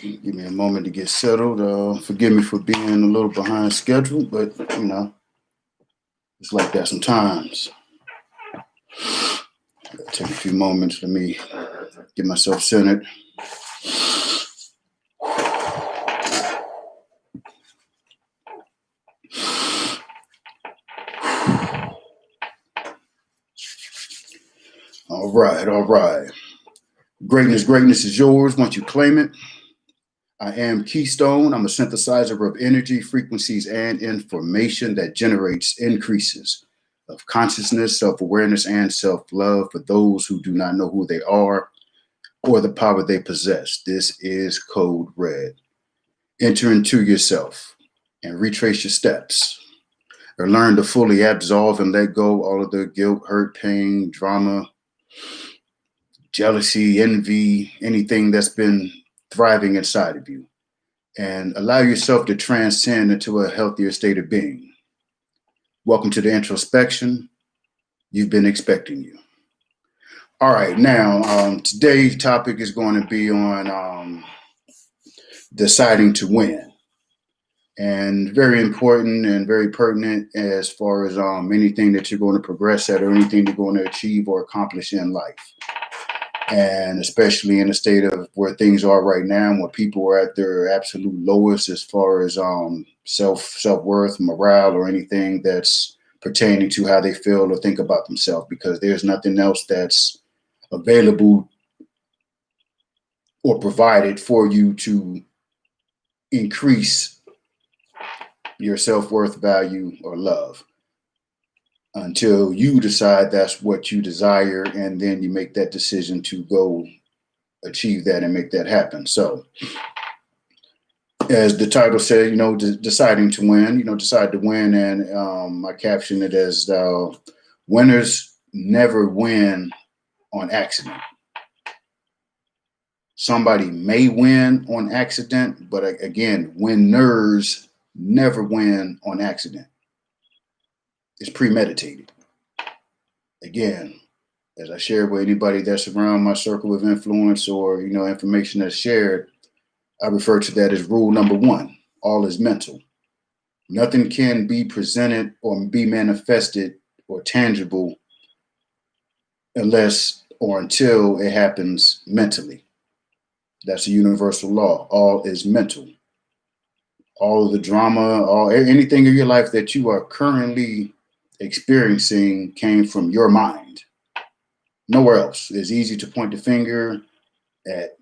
Give me a moment to get settled. Forgive me for being a little behind schedule, but it's like that sometimes. Take a few moments. Let me get myself centered. All right, all right. Greatness is yours once you claim it. I am Keystone. I'm a synthesizer of energy, frequencies, and information that generates increases of consciousness, self awareness, and self love for those who do not know who they are or the power they possess. This is Code Red. Enter into yourself and retrace your steps, or learn to fully absolve and let go all of the guilt, hurt, pain, drama, jealousy, envy, anything that's been thriving inside of you, and allow yourself to transcend into a healthier state of being. Welcome to the introspection. You've been expecting you. All right, now today's topic is going to be on deciding to win, and very important and very pertinent as far as anything that you're going to progress at or anything you're going to achieve or accomplish in life. And especially in a state of where things are right now, where people are at their absolute lowest as far as self-worth, morale, or anything that's pertaining to how they feel or think about themselves, because there's nothing else that's available or provided for you to increase your self-worth, value, or love until you decide that's what you desire, and then you make that decision to go achieve that and make that happen. So, as the title said, deciding to win, decide to win, and I caption it as winners never win on accident. Somebody may win on accident, but again, winners never win on accident. It's premeditated. Again, as I share with anybody that's around my circle of influence or, information that's shared, I refer to that as rule number one. All is mental. Nothing can be presented or be manifested or tangible unless or until it happens mentally. That's a universal law. All is mental. All of the drama, anything in your life that you are currently experiencing came from your mind. Nowhere else. It's easy to point the finger at,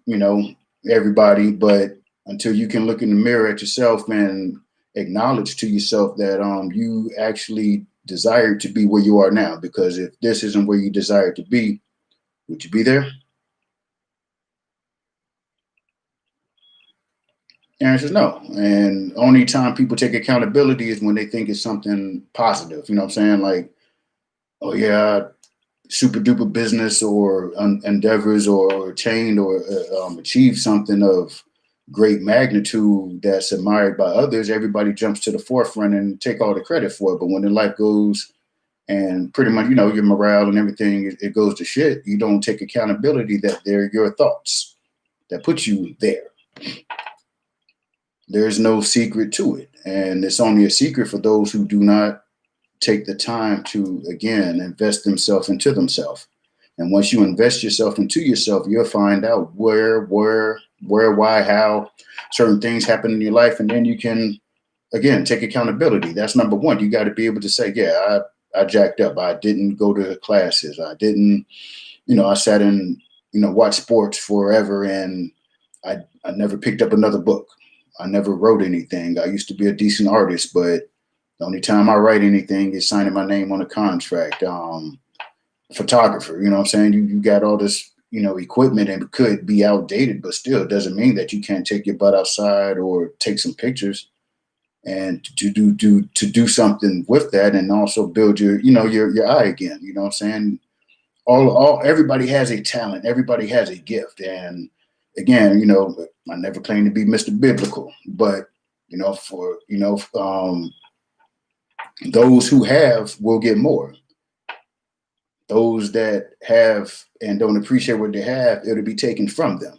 everybody, but until you can look in the mirror at yourself and acknowledge to yourself that you actually desire to be where you are now. Because if this isn't where you desire to be, would you be there? The answer is no. And only time people take accountability is when they think it's something positive. You know what I'm saying? Like, oh yeah, super duper business or endeavors or attained or achieved something of great magnitude that's admired by others. Everybody jumps to the forefront and take all the credit for it. But when the life goes and pretty much, your morale and everything, it goes to shit, you don't take accountability that they're your thoughts that put you there. There's no secret to it. And it's only a secret for those who do not take the time to, again, invest themselves into themselves. And once you invest yourself into yourself, you'll find out where, why, how certain things happen in your life. And then you can, again, take accountability. That's number one. You got to be able to say, yeah, I jacked up. I didn't go to classes. I didn't, I sat and, watched sports forever. And I never picked up another book. I never wrote anything. I used to be a decent artist, but the only time I write anything is signing my name on a contract. Photographer, you know what I'm saying? You got all this, equipment, and it could be outdated, but still it doesn't mean that you can't take your butt outside or take some pictures and to do something with that, and also build your, your eye again. You know what I'm saying? Everybody has a talent. Everybody has a gift. And again, I never claim to be Mr. Biblical, but for those who have will get more. Those that have and don't appreciate what they have, it'll be taken from them.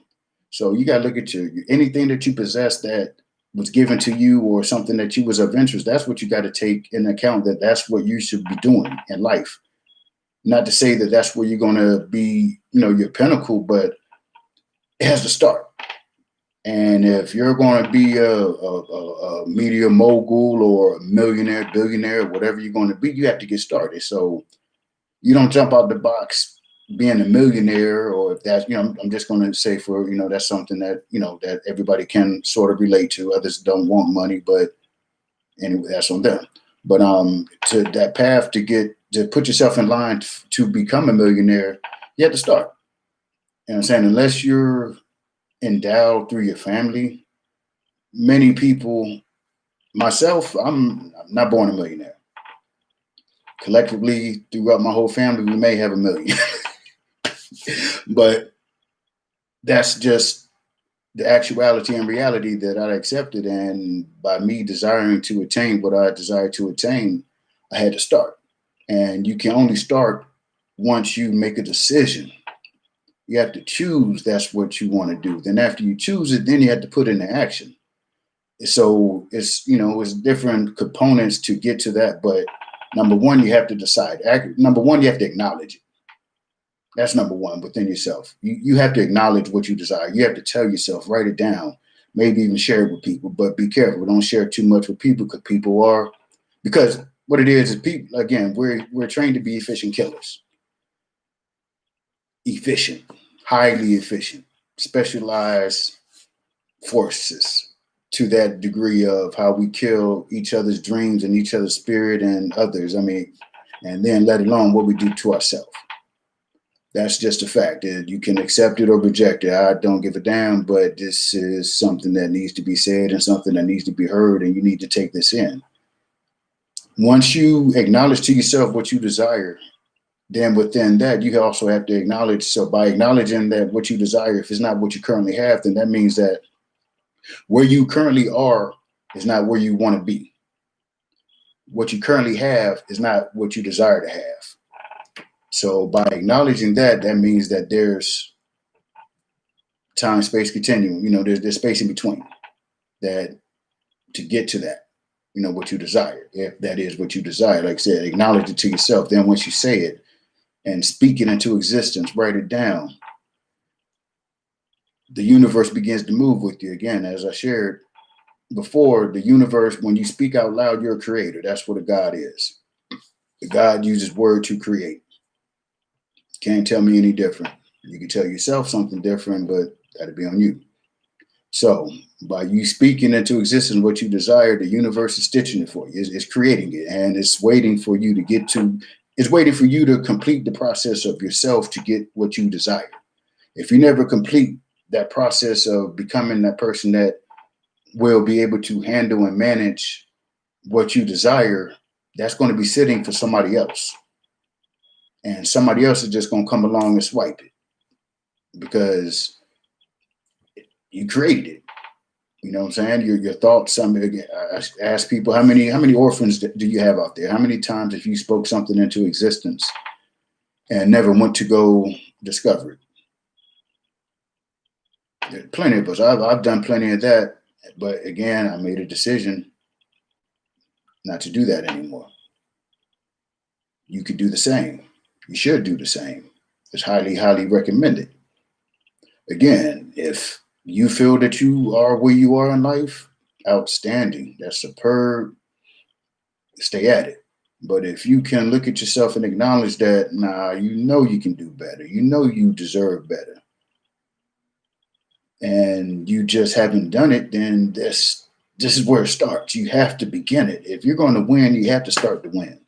So you got to look at anything that you possess that was given to you or something that you was of interest. That's what you got to take in account, that that's what you should be doing in life. Not to say that that's where you're going to be, your pinnacle, but it has to start. And if you're going to be a media mogul or a millionaire, billionaire, whatever you're going to be, you have to get started. So you don't jump out the box being a millionaire, or if that's, I'm just going to say that's something that, that everybody can sort of relate to. Others don't want money, but anyway, that's on them. But to that path to put yourself in line to become a millionaire, you have to start. You know what I'm saying? Unless you're endowed through your family, many people, myself, I'm not born a millionaire. Collectively, throughout my whole family, we may have a million. But that's just the actuality and reality that I accepted. And by me desiring to attain what I desired to attain, I had to start. And you can only start once you make a decision. You have to choose that's what you want to do. Then after you choose it, then you have to put it into action. So it's different components to get to that. But number one, you have to decide. Number one, you have to acknowledge it. That's number one within yourself. You have to acknowledge what you desire. You have to tell yourself, write it down, maybe even share it with people. But be careful. Don't share too much with people, because what it is people, again, we're trained to be efficient killers. Efficient, highly efficient, specialized forces to that degree of how we kill each other's dreams and each other's spirit and others. I mean, and then let alone what we do to ourselves. That's just a fact. You can accept it or reject it. I don't give a damn, but this is something that needs to be said and something that needs to be heard, and you need to take this in. Once you acknowledge to yourself what you desire, then within that, you also have to acknowledge. So by acknowledging that what you desire, if it's not what you currently have, then that means that where you currently are is not where you want to be. What you currently have is not what you desire to have. So by acknowledging that, that means that there's time, space, continuum. There's space in between that to get to that, what you desire, if that is what you desire. Like I said, acknowledge it to yourself. Then once you say it and speak it into existence, write it down, the universe begins to move with you. Again, as I shared before, the universe, when you speak out loud, you're a creator. That's what a God is. God uses word to create. Can't tell me any different. You can tell yourself something different, but that'll be on you. So by you speaking into existence what you desire, the universe is stitching it for you. It's creating it, and it's waiting for you to complete the process of yourself to get what you desire. If you never complete that process of becoming that person that will be able to handle and manage what you desire, that's going to be sitting for somebody else. And somebody else is just going to come along and swipe it because you created it. You know what I'm saying? Your thoughts. I ask people, how many orphans do you have out there? How many times have you spoke something into existence and never went to go discover it? There are plenty of us. I've done plenty of that. But again, I made a decision not to do that anymore. You could do the same. You should do the same. It's highly, highly recommended. Again, if you feel that you are where you are in life, outstanding. That's superb. Stay at it. But if you can look at yourself and acknowledge that, you can do better. You deserve better. And you just haven't done it, then this is where it starts. You have to begin it. If you're going to win, you have to start to win.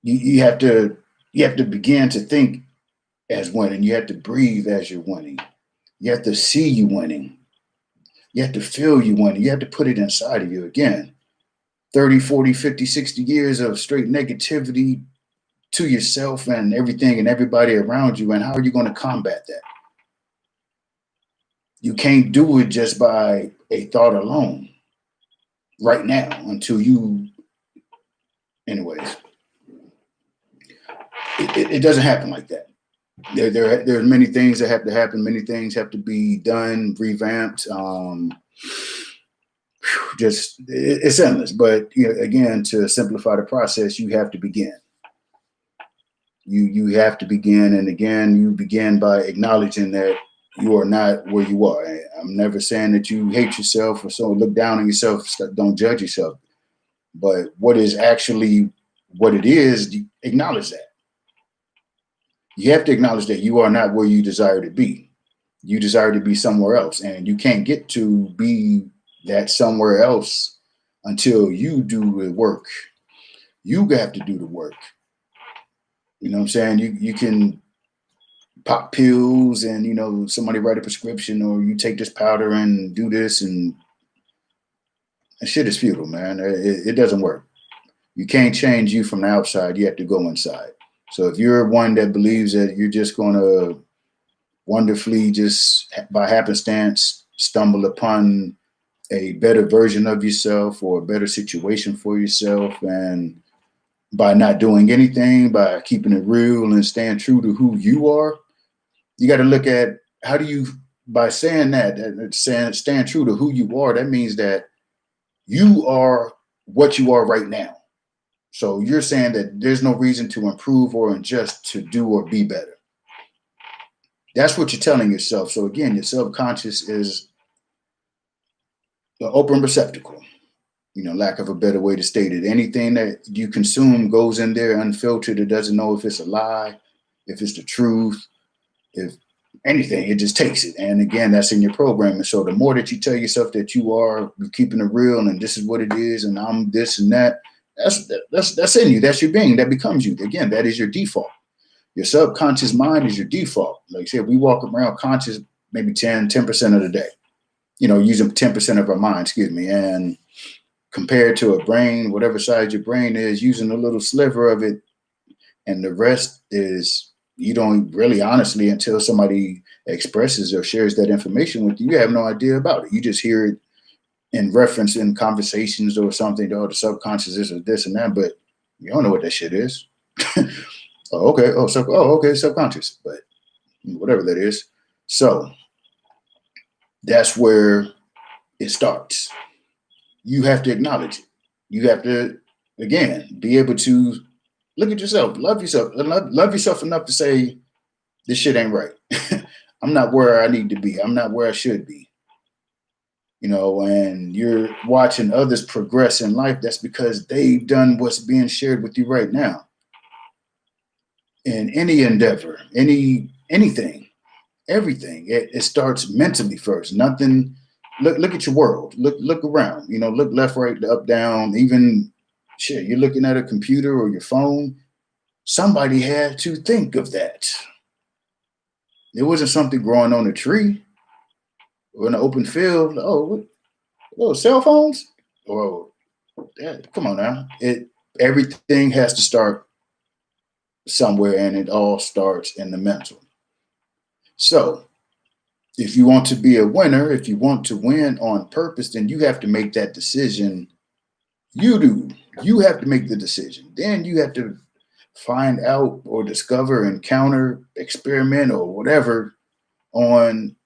You have to begin to think as winning. You have to breathe as you're winning. You have to see you winning. You have to feel you winning. You have to put it inside of you. Again, 30, 40, 50, 60 years of straight negativity to yourself and everything and everybody around you. And how are you going to combat that? You can't do it just by a thought alone right now anyways, it doesn't happen like that. There are many things that have to happen. Many things have to be done, revamped. Just it's endless. But again, to simplify the process, you have to begin. You have to begin, and again, you begin by acknowledging that you are not where you are. I'm never saying that you hate yourself or so look down on yourself. Don't judge yourself. But what is actually what it is, acknowledge that. You have to acknowledge that you are not where you desire to be. You desire to be somewhere else, and you can't get to be that somewhere else until you do the work. You have to do the work. You know what I'm saying? You can pop pills and somebody write a prescription, or you take this powder and do this, and shit is futile, man. It doesn't work. You can't change you from the outside. You have to go inside. So if you're one that believes that you're just going to wonderfully, just by happenstance, stumble upon a better version of yourself or a better situation for yourself, and by not doing anything, by keeping it real and staying true to who you are, you got to look at how do you, by saying that, staying true to who you are, that means that you are what you are right now. So you're saying that there's no reason to improve or adjust to do or be better. That's what you're telling yourself. So again, your subconscious is the open receptacle, lack of a better way to state it. Anything that you consume goes in there unfiltered. It doesn't know if it's a lie, if it's the truth, if anything, it just takes it. And again, that's in your programming. So the more that you tell yourself that you're keeping it real and this is what it is and I'm this and that, that's in you. That's your being. That becomes you. Again, that is your default. Your subconscious mind is your default. Like I said, we walk around conscious maybe 10% of the day, using 10% of our mind, and compared to a brain, whatever size your brain is, using a little sliver of it, and the rest is, you don't really, honestly, until somebody expresses or shares that information with you, you have no idea about it. You just hear it in reference in conversations or something. Oh, the subconscious is this and that, but you don't know what that shit is. Oh, okay. Okay, subconscious, but whatever that is. So that's where it starts. You have to acknowledge it. You have to, again, be able to look at yourself, love yourself enough to say, this shit ain't right. I'm not where I need to be. I'm not where I should be. And you're watching others progress in life. That's because they've done what's being shared with you right now. In any endeavor, anything, everything, it starts mentally first. Nothing. Look at your world. Look around. Look left, right, up, down. Even shit, you're looking at a computer or your phone. Somebody had to think of that. It wasn't something growing on a tree or in an open field. Oh, cell phones? Or come on now. Everything has to start somewhere, and it all starts in the mental. So if you want to be a winner, if you want to win on purpose, then you have to make that decision. You have to make the decision. Then you have to find out or discover, encounter, experiment, or whatever on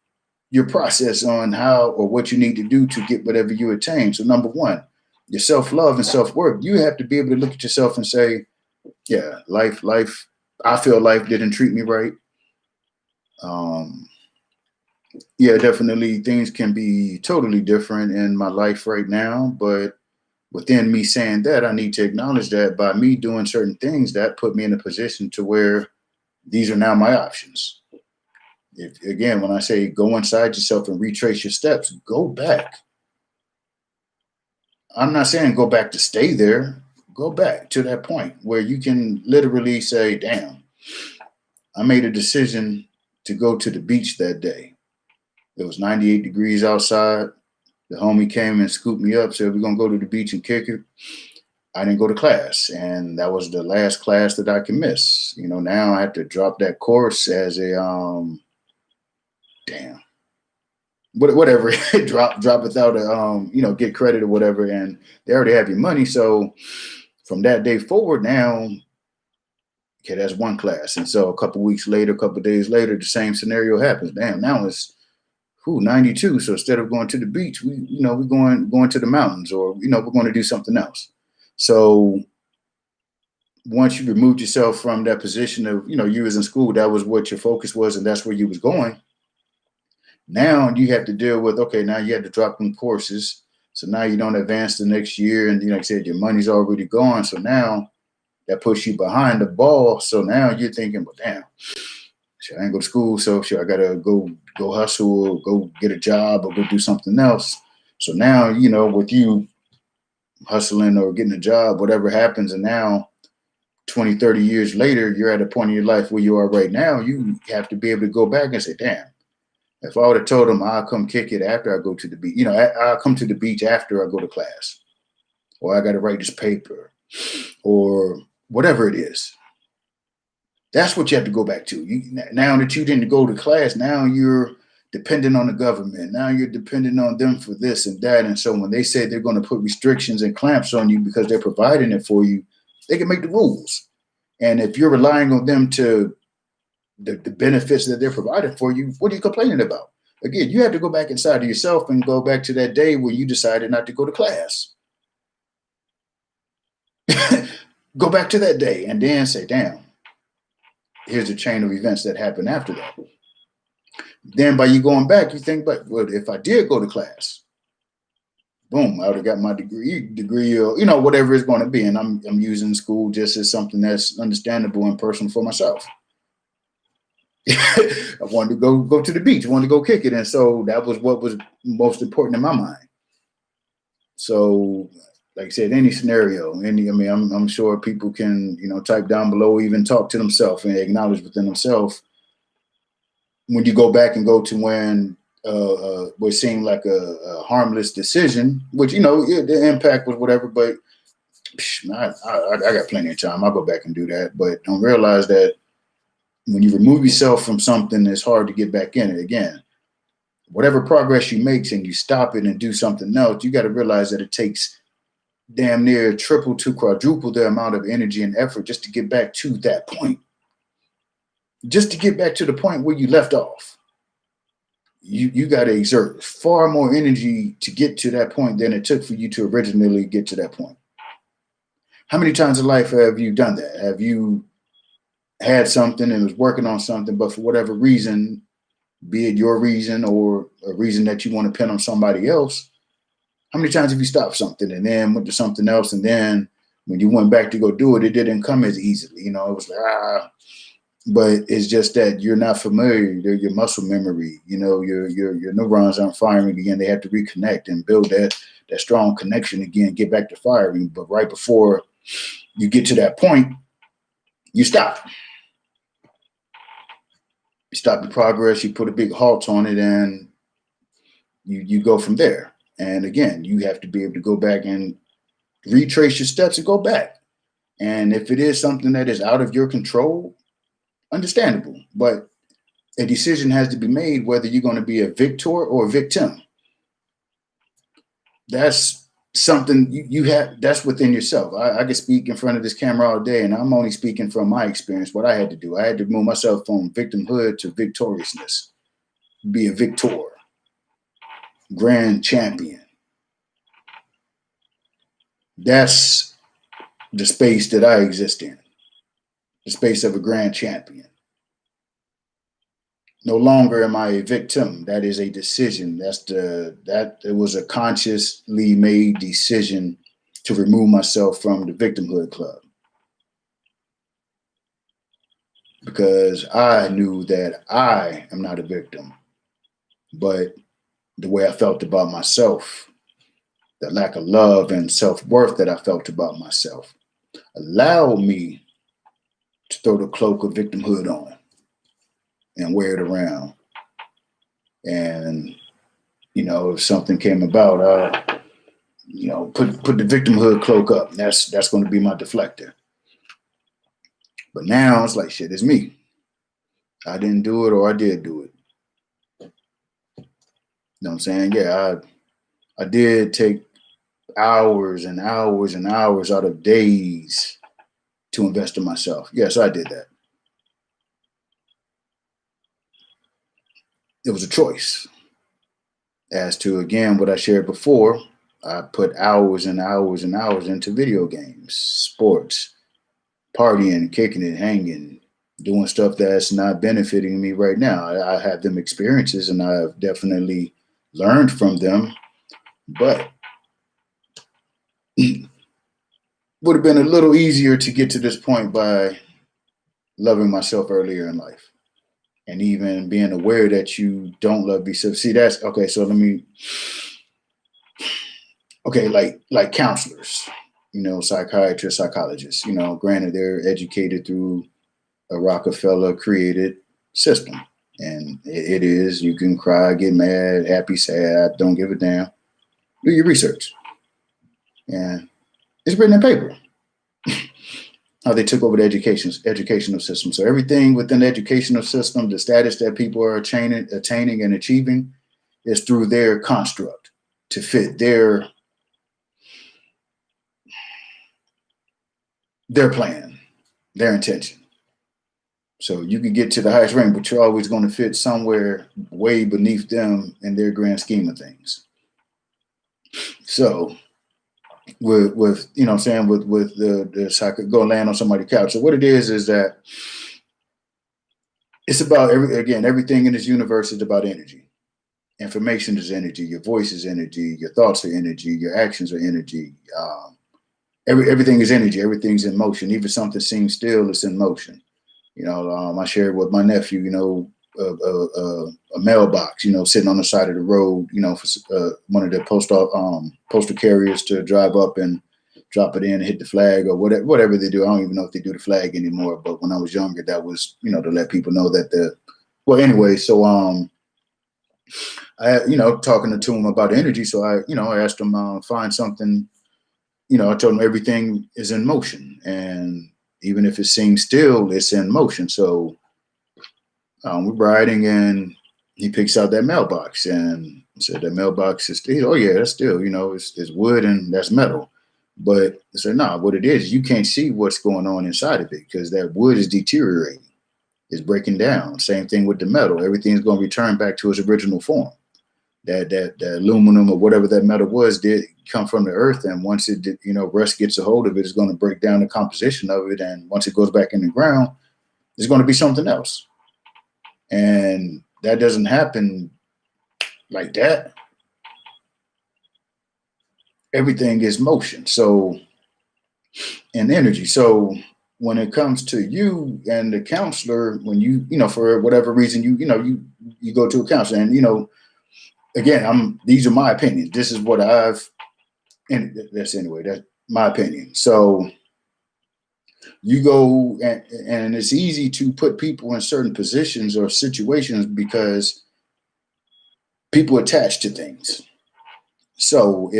your process on how or what you need to do to get whatever you attain. So number one, your self-love and self-worth. You have to be able to look at yourself and say, yeah, life, I feel life didn't treat me right. Yeah, definitely things can be totally different in my life right now, but within me saying that, I need to acknowledge that by me doing certain things, that put me in a position to where these are now my options. Again, when I say go inside yourself and retrace your steps, go back. I'm not saying go back to stay there. Go back to that point where you can literally say, damn, I made a decision to go to the beach that day. It was 98 degrees outside. The homie came and scooped me up, said, we're going to go to the beach and kick it. I didn't go to class, and that was the last class that I can miss. Now I have to drop that course as a, whatever, drop without a, get credit or whatever, and they already have your money. So from that day forward, now Okay, that's one class. And so a couple weeks later, a couple days later, the same scenario happens. Damn, now it's 92. So instead of going to the beach, we're going to the mountains, or we're going to do something else. So once you removed yourself from that position of, you was in school, that was what your focus was, and that's where you was going. Now you have to deal with, okay, now you had to drop them courses. So now you don't advance the next year. And like I said, your money's already gone. So now that puts you behind the ball. So now you're thinking, well, damn, shit, I ain't go to school. So sure, I gotta go hustle, or go get a job, or go do something else. So now, with you hustling or getting a job, whatever happens, and now 20, 30 years later, you're at a point in your life where you are right now, you have to be able to go back and say, damn, if I would have told them I'll come kick it after I go to the beach, I'll come to the beach after I go to class, or I got to write this paper, or whatever it is. That's what you have to go back to. Now that you didn't go to class, now you're dependent on the government. Now you're dependent on them for this and that. And so when they say they're going to put restrictions and clamps on you because they're providing it for you, they can make the rules. And if you're relying on them to the benefits that they're providing for you, what are you complaining about? Again, you have to go back inside of yourself and go back to that day where you decided not to go to class. Go back to that day and then say, damn, here's a chain of events that happened after that. Then by you going back, you think, but well, if I did go to class, boom, I would have got my degree, or whatever it's going to be. And I'm using school just as something that's understandable and personal for myself. I wanted to go to the beach, I wanted to go kick it. And so that was what was most important in my mind. So like I said, any scenario, I'm sure people can, type down below, even talk to themselves and acknowledge within themselves. When you go back and go to when what seemed like a harmless decision, which, the impact was whatever, but I got plenty of time. I'll go back and do that. But don't realize that when you remove yourself from something, it's hard to get back in it again. Whatever progress you make and you stop it and do something else, you got to realize that it takes damn near triple to quadruple the amount of energy and effort just to get back to that point. Just to get back to the point where you left off. You got to exert far more energy to get to that point than it took for you to originally get to that point. How many times in life have you done that? Have you had something and was working on something, but for whatever reason, be it your reason or a reason that you want to pin on somebody else, how many times have you stopped something and then went to something else, and then when you went back to go do it, it didn't come as easily? It was like, but it's just that you're not familiar. Your muscle memory, your neurons aren't firing again. They have to reconnect and build that strong connection again, get back to firing. But right before you get to that point, you stop. You stop the progress, you put a big halt on it, and you go from there. And again, you have to be able to go back and retrace your steps and go back. And if it is something that is out of your control, understandable. But a decision has to be made whether you're going to be a victor or a victim. That's something you have, that's within yourself. I could speak in front of this camera all day, and I'm only speaking from my experience, what I had to do. I had to move myself from victimhood to victoriousness, be a victor, grand champion. That's the space that I exist in, the space of a grand champion. No longer am I a victim. That is a decision. It was a consciously made decision to remove myself from the victimhood club, because I knew that I am not a victim, but the way I felt about myself, the lack of love and self-worth that I felt about myself, allowed me to throw the cloak of victimhood on and wear it around. And, if something came about, put the victimhood cloak up. That's going to be my deflector. But now it's like, shit, it's me. I didn't do it, or I did do it. You know what I'm saying? Yeah, I did take hours and hours and hours out of days to invest in myself. Yes, I did that. It was a choice. As to, again, what I shared before, I put hours and hours and hours into video games, sports, partying, kicking it, hanging, doing stuff that's not benefiting me right now. I have them experiences and I've definitely learned from them, but would have been a little easier to get to this point by loving myself earlier in life and even being aware that you don't love yourself. See, that's okay. So okay, like counselors, psychiatrists, psychologists, granted they're educated through a Rockefeller created system. And it is, you can cry, get mad, happy, sad, don't give a damn. Do your research. And it's written in paper. How they took over the educational system. So everything within the educational system, the status that people are attaining and achieving is through their construct to fit their plan, their intention. So you can get to the highest rank, but you're always going to fit somewhere way beneath them in their grand scheme of things. So with you know what I'm saying, with the so I could go land on somebody's couch. So what it is that it's about everything in this universe is about energy. Information is energy. Your voice is energy. Your thoughts are energy. Your actions are energy. Everything is energy. Everything's in motion. Even something seems still, it's in motion. I shared with my nephew, a mailbox, sitting on the side of the road, for one of the postal carriers to drive up and drop it in and hit the flag or whatever they do. I don't even know if they do the flag anymore. But when I was younger, that was, to let people know that anyway, so I, talking to him about energy. So I asked him, find something, I told him everything is in motion. And even if it seems still, it's in motion. So we're riding and he picks out that mailbox and said that mailbox is still, oh yeah, that's still, it's wood and that's metal. But I said, nah, what it is, you can't see what's going on inside of it because that wood is deteriorating. It's breaking down. Same thing with the metal. Everything's going to return back to its original form. That aluminum or whatever that metal was did come from the earth. And once it did, rust gets a hold of it, it's going to break down the composition of it. And once it goes back in the ground, it's going to be something else. And that doesn't happen like that. Everything is motion. So, and energy. So when it comes to you and the counselor, when you for whatever reason, you go to a counselor and, again, these are my opinions. This is what that's my opinion. So you go and it's easy to put people in certain positions or situations because people attach to things. So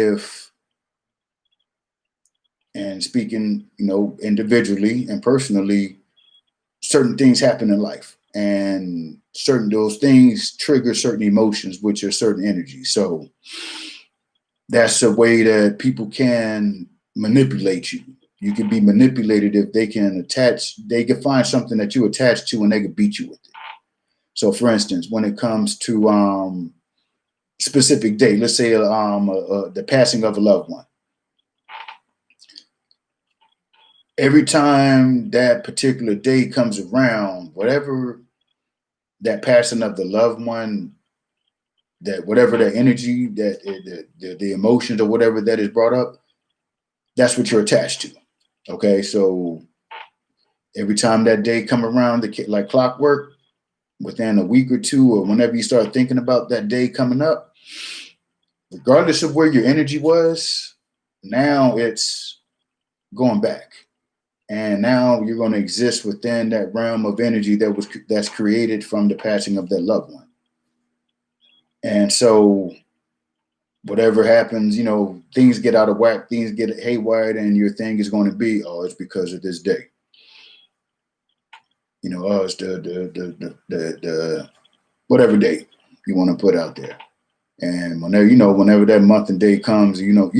and speaking, individually and personally, certain things happen in life and those things trigger certain emotions, which are certain energies. So that's a way that people can manipulate you. You can be manipulated if they can find something that you attach to and they can beat you with it. So for instance, when it comes to specific date, let's say the passing of a loved one. Every time that particular day comes around, whatever that passing of the loved one, that whatever that energy, that the emotions or whatever that is brought up, that's what you're attached to. Okay, so every time that day come around, like clockwork, within a week or two, or whenever you start thinking about that day coming up, regardless of where your energy was, now it's going back. And now you're going to exist within that realm of energy that's created from the passing of that loved one. And so whatever happens, things get out of whack, things get haywire, and your thing is going to be, oh, it's because of this day. It's the whatever date you want to put out there. And whenever that month and day comes, you know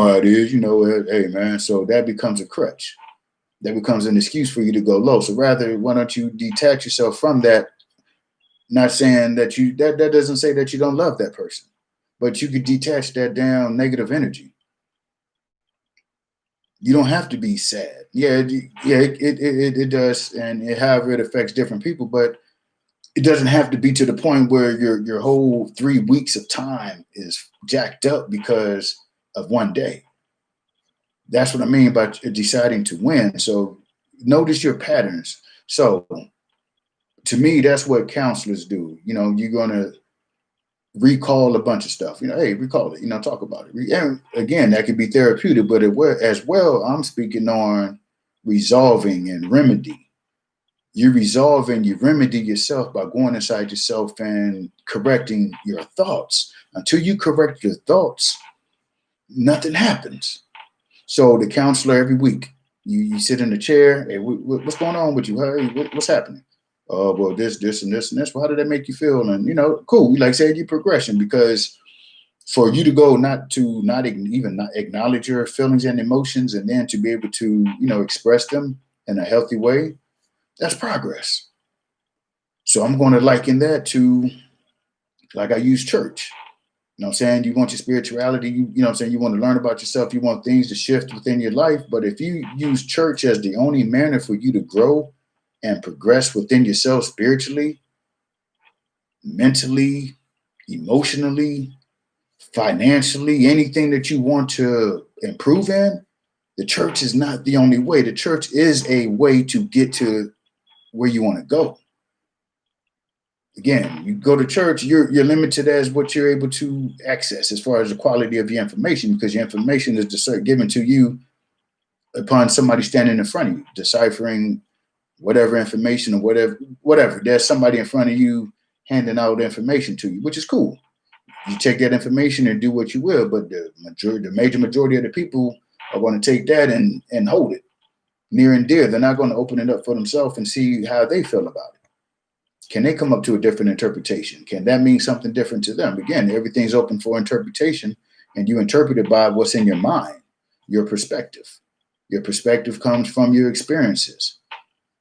how it is, hey man, so that becomes a crutch. that becomes an excuse for you to go low. So rather, why don't you detach yourself from that? Not saying that that doesn't say that you don't love that person, but you could detach that down negative energy. You don't have to be sad. Yeah, it does, and however it affects different people, but it doesn't have to be to the point where your whole 3 weeks of time is jacked up because of one day. That's what I mean by deciding to win. So notice your patterns. So to me, that's what counselors do. You're gonna recall a bunch of stuff. Hey, recall it. Talk about it. And again, that could be therapeutic, but as well, I'm speaking on resolving and remedy. You resolve and you remedy yourself by going inside yourself and correcting your thoughts. Until you correct your thoughts, nothing happens. So the counselor every week, you sit in the chair. Hey, what's going on with you? Hey, what's happening? Oh, well, this, and this, and this. Well, how did that make you feel? And cool. You like say your progression, because for you to go not even acknowledge your feelings and emotions, and then to be able to express them in a healthy way, that's progress. So I'm going to liken that to, like, I use church. You know what I'm saying? You want your spirituality, you know what I'm saying? You want to learn about yourself, you want things to shift within your life. But if you use church as the only manner for you to grow and progress within yourself spiritually, mentally, emotionally, financially, anything that you want to improve in, the church is not the only way. The church is a way to get to where you want to go. Again, you go to church, you're limited as what you're able to access as far as the quality of your information, because your information is given to you upon somebody standing in front of you, deciphering whatever information or whatever. There's somebody in front of you handing out information to you, which is cool. You take that information and do what you will, but the major majority of the people are going to take that and hold it near and dear. They're not going to open it up for themselves and see how they feel about it. Can they come up to a different interpretation? Can that mean something different to them? Again, everything's open for interpretation, and you interpret it by what's in your mind, your perspective. Your perspective comes from your experiences.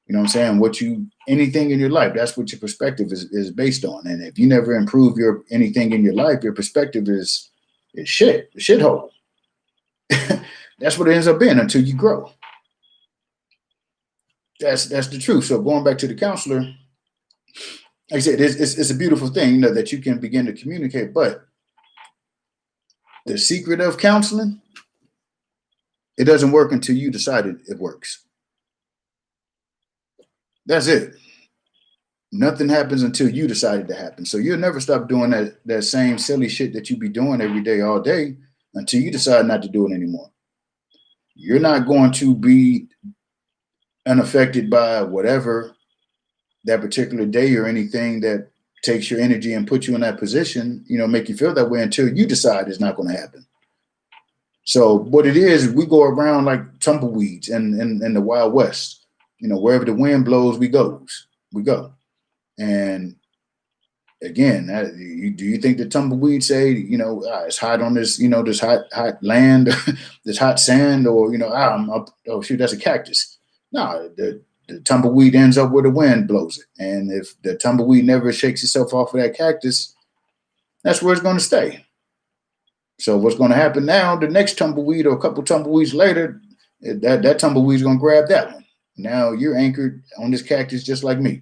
You know what I'm saying? Anything in your life, that's what your perspective is based on. And if you never improve anything in your life, your perspective is a shithole. That's what it ends up being until you grow. That's the truth. So going back to the counselor, like I said, it's a beautiful thing, that you can begin to communicate. But the secret of counseling, it doesn't work until you decide it works. That's it. Nothing happens until you decide it to happen. So you'll never stop doing that same silly shit that you be doing every day, all day, until you decide not to do it anymore. You're not going to be unaffected by whatever that particular day or anything that takes your energy and puts you in that position, make you feel that way, until you decide it's not going to happen. So what it is, we go around like tumbleweeds in the Wild West. Wherever the wind blows, we go. And again, do you think the tumbleweed say, it's hot on this, this hot land, this hot sand, or, I'm up, oh shoot, that's a cactus. No, the tumbleweed ends up where the wind blows it. And if the tumbleweed never shakes itself off of that cactus, that's where it's going to stay. So what's going to happen now, the next tumbleweed or a couple tumbleweeds later, that tumbleweed's going to grab that one. Now you're anchored on this cactus just like me.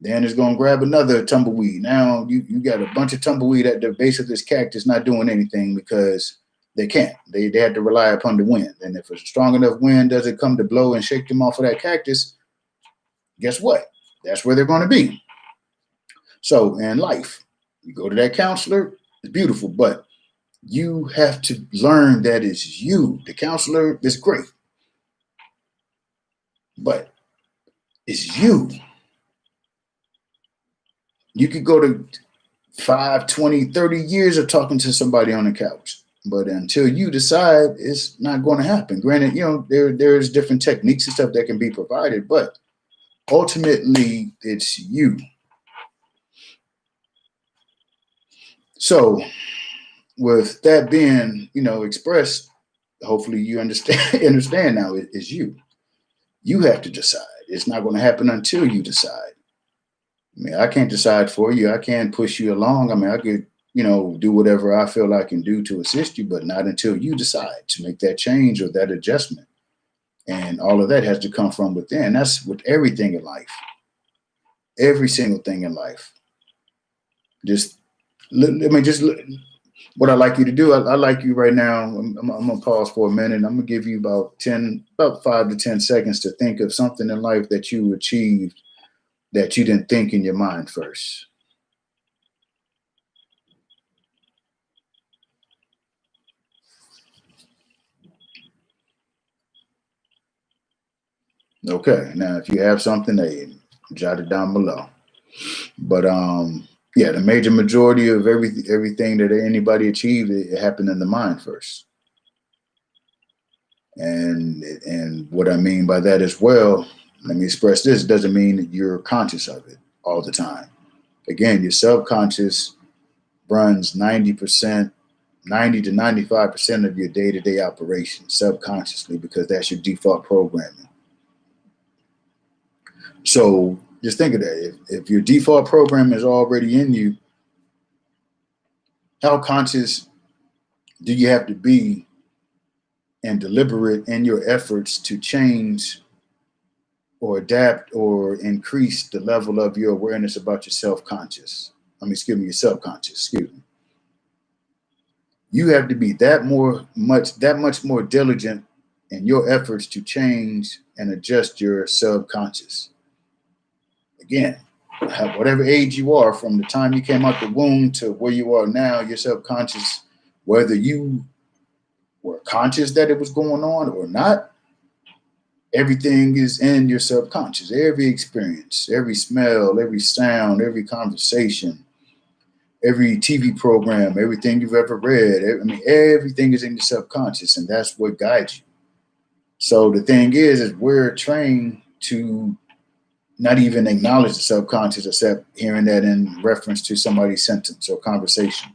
Then it's going to grab another tumbleweed. Now you got a bunch of tumbleweed at the base of this cactus not doing anything because they can't. They had to rely upon the wind. And if a strong enough wind doesn't come to blow and shake them off of that cactus, guess what? That's where they're going to be. So in life, you go to that counselor, it's beautiful, but you have to learn that it's you. The counselor is great, but it's you. You could go to 5, 20, 30 years of talking to somebody on the couch, but until you decide, it's not going to happen. Granted, there's different techniques and stuff that can be provided, but ultimately it's you. So with that being, expressed, hopefully you understand now it's you. You have to decide. It's not going to happen until you decide. I mean, I can't decide for you. I can't push you along. I mean, I could, do whatever I feel I can do to assist you, but not until you decide to make that change or that adjustment. And all of that has to come from within. That's with everything in life, every single thing in life. Just, let me just, what I like you to do, I like you right now. I'm going to pause for a minute. I'm going to give you about 5 to 10 seconds to think of something in life that you achieved that you didn't think in your mind first. Okay, now if you have something, hey, jot it down below. But yeah, the major majority of everything that anybody achieved, it happened in the mind first. And what I mean by that as well, let me express this, doesn't mean that you're conscious of it all the time. Again, your subconscious runs 90%, 90 to 95% of your day-to-day operations subconsciously, because that's your default programming. So just think of that. If your default program is already in you, how conscious do you have to be and deliberate in your efforts to change or adapt or increase the level of your awareness about your self-conscious? Your subconscious, excuse me. You have to be that much more diligent in your efforts to change and adjust your subconscious. Again, whatever age you are, from the time you came out the womb to where you are now, your subconscious, whether you were conscious that it was going on or not, everything is in your subconscious. Every experience, every smell, every sound, every conversation, every TV program, everything you've ever read. Everything is in your subconscious, and that's what guides you. So the thing is we're trained to not even acknowledge the subconscious, except hearing that in reference to somebody's sentence or conversation.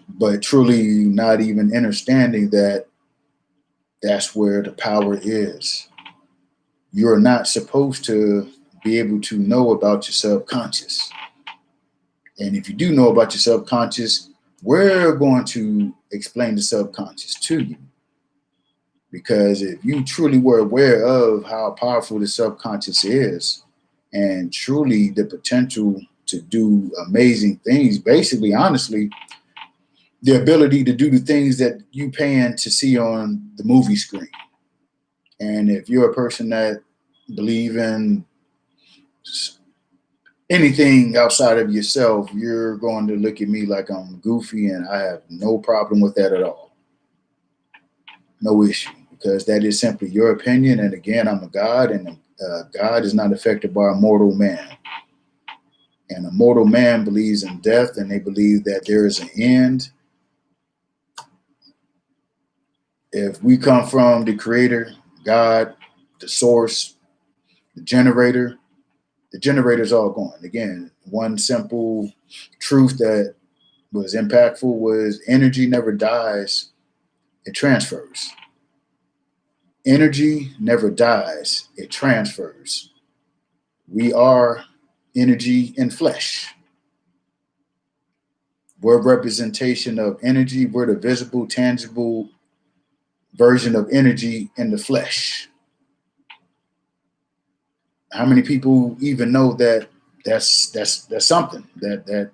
But truly not even understanding that that's where the power is. You're not supposed to be able to know about your subconscious. And if you do know about your subconscious, we're going to explain the subconscious to you. Because if you truly were aware of how powerful the subconscious is, and truly the potential to do amazing things, basically, honestly, the ability to do the things that you paying to see on the movie screen. And if you're a person that believe in anything outside of yourself, you're going to look at me like I'm goofy, and I have no problem with that at all. No issue, because that is simply your opinion. And again, I'm a God, and God is not affected by a mortal man. And a mortal man believes in death, and they believe that there is an end. If we come from the Creator, God, the source, the generator is all gone. Again, one simple truth that was impactful was energy never dies, it transfers. Energy never dies, it transfers. We are energy in flesh. We're a representation of energy. We're the visible, tangible version of energy in the flesh. How many people even know that that's something that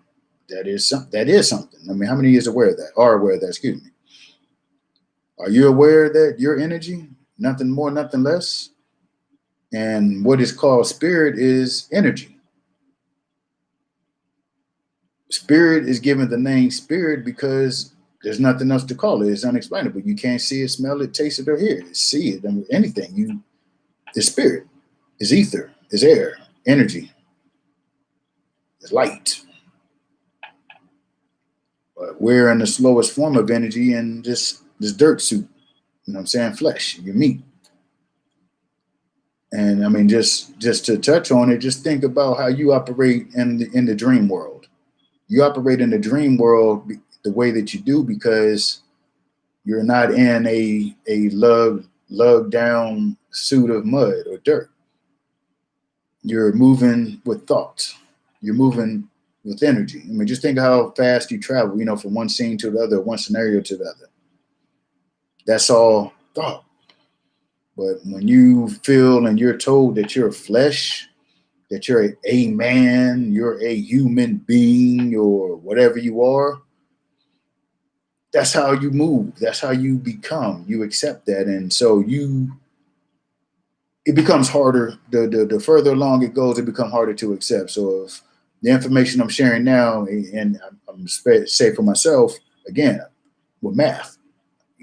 is something? I mean, how many are aware of that? Excuse me. Are you aware that your energy, nothing more, nothing less? And what is called spirit is energy. Spirit is given the name spirit because there's nothing else to call it. It's unexplainable. You can't see it, smell it, taste it, or hear it. See it. I mean, anything. It's spirit. It's ether. It's air. Energy. It's light. But we're in the slowest form of energy in this dirt suit. You know what I'm saying? Flesh, your meat. And I mean, just to touch on it, just think about how you operate in the dream world. You operate in the dream world the way that you do because you're not in a lugged down suit of mud or dirt. You're moving with thoughts. You're moving with energy. I mean, just think how fast you travel, from one scene to the other, one scenario to the other. That's all thought. But when you feel and you're told that you're flesh, that you're a man, you're a human being, or whatever you are, that's how you move. That's how you become. You accept that. And so it becomes harder. The further along it goes, it becomes harder to accept. So if the information I'm sharing now, and I'm say for myself, again, with math,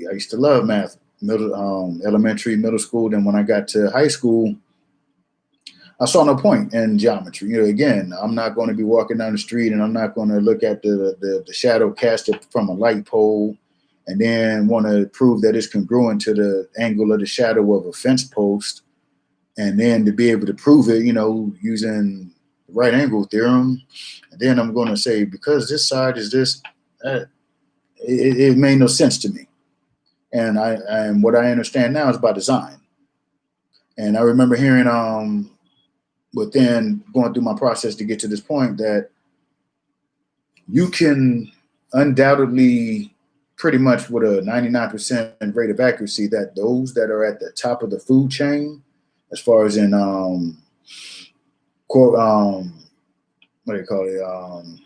I used to love math, elementary, middle school. Then when I got to high school, I saw no point in geometry. Again, I'm not going to be walking down the street and I'm not going to look at the shadow casted from a light pole and then want to prove that it's congruent to the angle of the shadow of a fence post. And then to be able to prove it, using the right angle theorem. And then I'm going to say, because this side is this, it made no sense to me. And what I understand now is by design. And I remember hearing, but then going through my process to get to this point, that you can undoubtedly, pretty much with a 99% rate of accuracy, that those that are at the top of the food chain, as far as in what do you call it,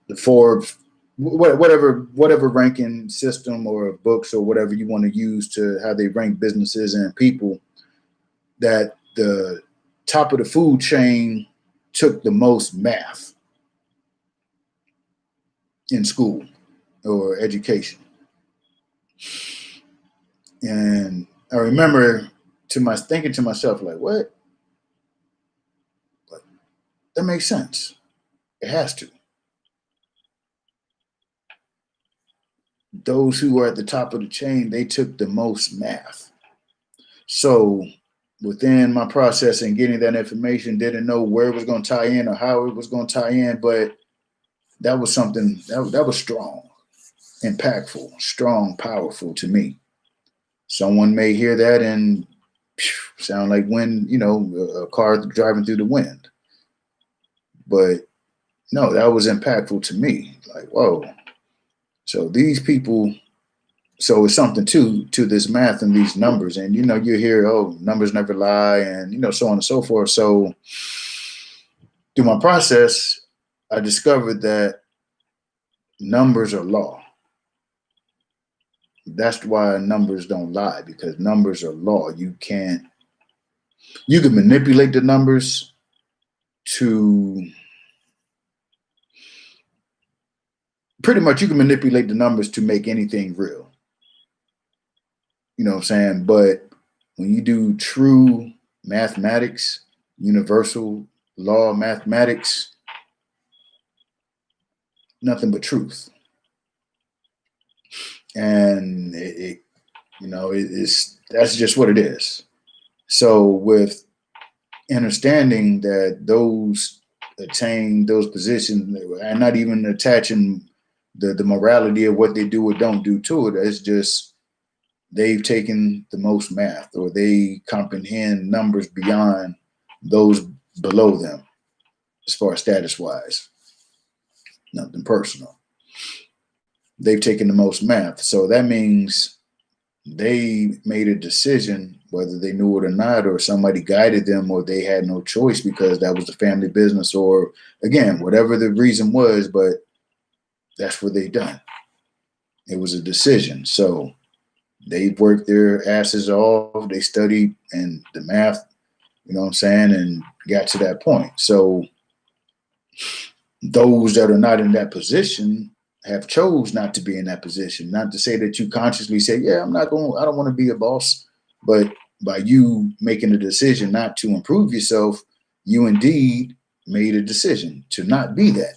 the Forbes, whatever ranking system or books or whatever you want to use to how they rank businesses and people, that the top of the food chain took the most math in school or education. And I remember thinking to myself, like, what? But that makes sense. It has to. Those who were at the top of the chain, they took the most math. So within my process and getting that information, didn't know where it was going to tie in or how it was going to tie in, but that was something that was strong, impactful, strong, powerful to me. Someone may hear that and sound like wind, a car driving through the wind. But no, that was impactful to me. Like, whoa. So these people, so it's something to this math and these numbers. And, you hear, oh, numbers never lie, and, so on and so forth. So through my process, I discovered that numbers are law. That's why numbers don't lie, because numbers are law. You can manipulate the numbers to pretty much, you can manipulate the numbers to make anything real. You know what I'm saying? But when you do true mathematics, universal law mathematics, nothing but truth. And that's just what it is. So with understanding that those attain those positions and not even attaching the morality of what they do or don't do to it, it's just they've taken the most math, or they comprehend numbers beyond those below them as far as status wise. Nothing personal. They've taken the most math. So that means they made a decision, whether they knew it or not, or somebody guided them, or they had no choice because that was the family business, or again, whatever the reason was, but that's what they done. It was a decision. So they worked their asses off. They studied and the math, you know what I'm saying, and got to that point. So those that are not in that position have chose not to be in that position. Not to say that you consciously say, yeah, I don't want to be a boss, but by you making a decision not to improve yourself, you indeed made a decision to not be that.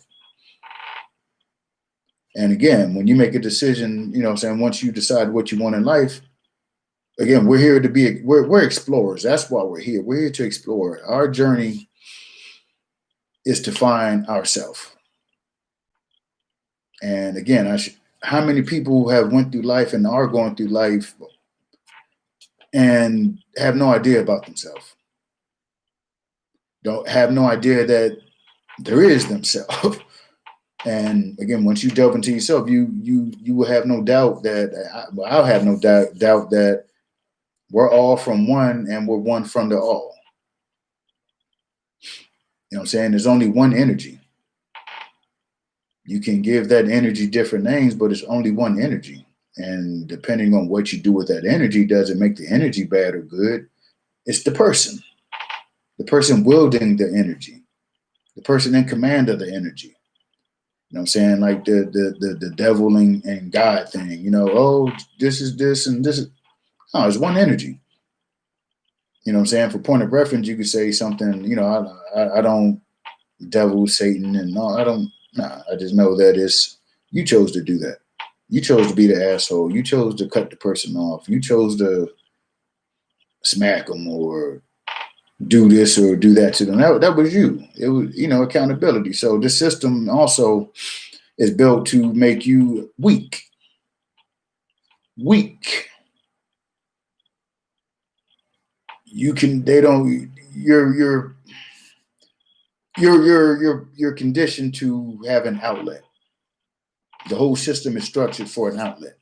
And again, when you make a decision, you know what I'm saying, once you decide what you want in life, again, we're here to be, we're explorers. That's why we're here. We're here to explore. Our journey is to find ourselves. And again, how many people have went through life and are going through life and have no idea about themselves. Don't have no idea that there is themselves. And again, once you delve into yourself, you will have no doubt that I'll have no doubt that we're all from one and we're one from the all. You know what I'm saying? There's only one energy. You can give that energy different names, but it's only one energy. And depending on what you do with that energy, does it make the energy bad or good? It's the person wielding the energy, the person in command of the energy. You know what I'm saying? Like the devil and God thing, oh, this is this and this is, no, it's one energy. You know what I'm saying? For point of reference, you could say something, I don't devil, Satan, and no, I don't, nah, I just know that you chose to do that. You chose to be the asshole. You chose to cut the person off. You chose to smack them or do this or do that to them. That was you. It was, accountability. So this system also is built to make you weak. You can, they don't, you're conditioned to have an outlet. The whole system is structured for an outlet.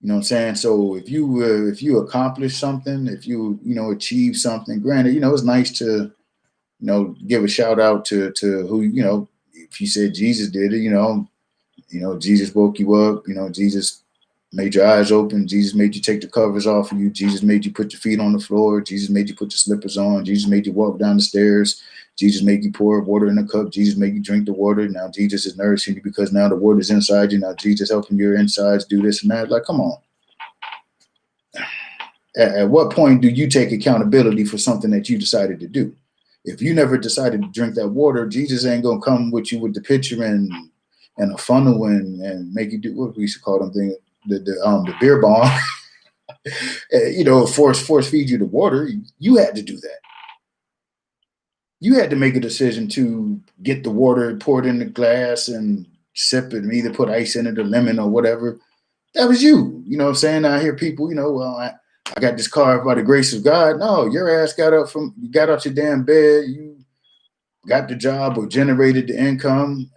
You know what I'm saying? So if you accomplish something, if you achieve something, granted, it's nice to give a shout out to who, if you said Jesus did it, Jesus woke you up, Jesus made your eyes open, Jesus made you take the covers off of you, Jesus made you put your feet on the floor, Jesus made you put your slippers on, Jesus made you walk down the stairs, Jesus made you pour water in a cup, Jesus made you drink the water. Now Jesus is nourishing you because now the water is inside you. Now Jesus helping your insides do this and that. Like, come on. At what point do you take accountability for something that you decided to do? If you never decided to drink that water, Jesus ain't gonna come with you with the pitcher and a funnel and make you do what we used to call them things, the beer bong. Force feed you the water. You had to do that. You had to make a decision to get the water poured in the glass and sip it and either put ice in it or lemon or whatever. That was you. You know what I'm saying? I hear people, I got this car by the grace of God. No, your ass got out your damn bed. You got the job or generated the income,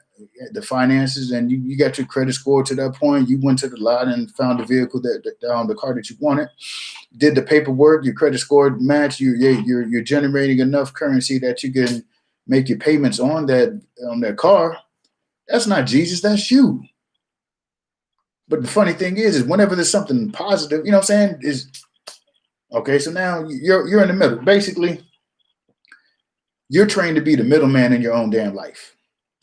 the finances, and you got your credit score to that point. You went to the lot and found the vehicle the car that you wanted. Did the paperwork. Your credit score matched. You're generating enough currency that you can make your payments on that car. That's not Jesus. That's you. But the funny thing is whenever there's something positive, you know what I'm saying, is okay. So now you're in the middle. Basically, you're trained to be the middleman in your own damn life.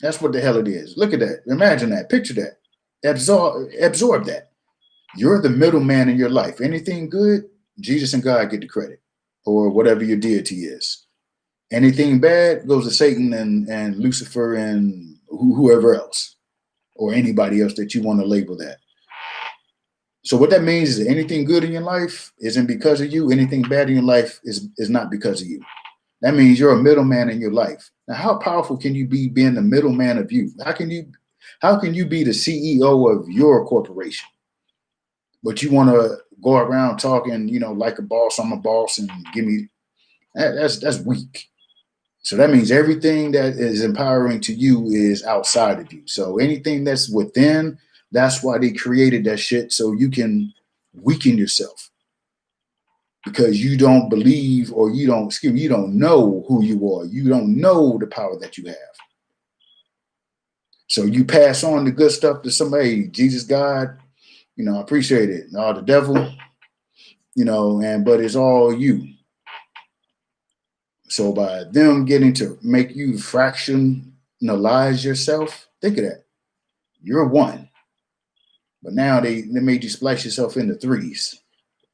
That's what the hell it is. Look at that. Imagine that. Picture that. Absorb that. You're the middleman in your life. Anything good, Jesus and God get the credit, or whatever your deity is. Anything bad goes to Satan and Lucifer and whoever else, or anybody else that you want to label that. So what that means is that anything good in your life isn't because of you. Anything bad in your life is not because of you. That means you're a middleman in your life. Now, how powerful can you be being the middleman of you? How can you be the CEO of your corporation? But you want to go around talking, like a boss, I'm a boss, and give me that's weak. So that means everything that is empowering to you is outside of you. So anything that's within, that's why they created that shit, so you can weaken yourself. Because you don't believe, or you don't know who you are. You don't know the power that you have. So you pass on the good stuff to somebody, Jesus, God, I appreciate it. No, the devil, but it's all you. So by them getting to make you fractionalize yourself, think of that. You're one. But now they made you splice yourself into threes.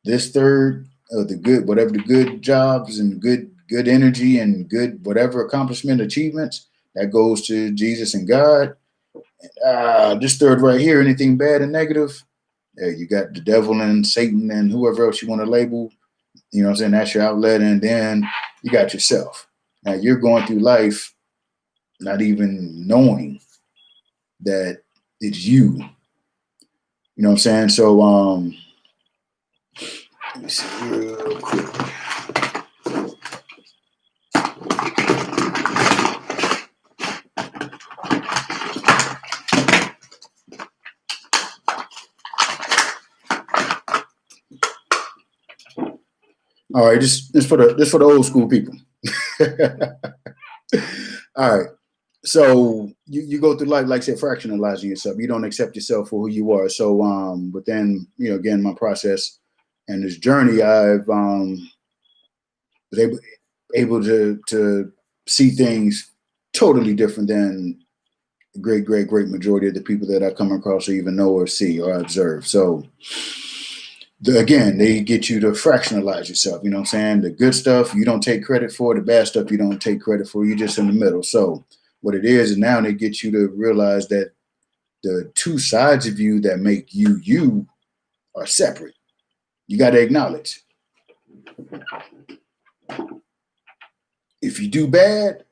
This third of the good, whatever the good jobs and good energy and good whatever accomplishment achievements, that goes to Jesus and God. This third right here, anything bad and negative, you got the devil and Satan and whoever else you want to label. You know what I'm saying? That's your outlet. And then you got yourself. Now you're going through life not even knowing that it's you. You know what I'm saying? So Let me see real quick. All right, this for the old school people. All right. So you go through life, like I said, fractionalizing yourself. You don't accept yourself for who you are. So but then, again, my process and this journey, I've was able to see things totally different than the great majority of the people that I come across or even know or see or observe. So again, they get you to fractionalize yourself. You know what I'm saying? The good stuff you don't take credit for, the bad stuff you don't take credit for. You're just in the middle. So what it is now they get you to realize that the two sides of you that make you are separate. You got to acknowledge if you do bad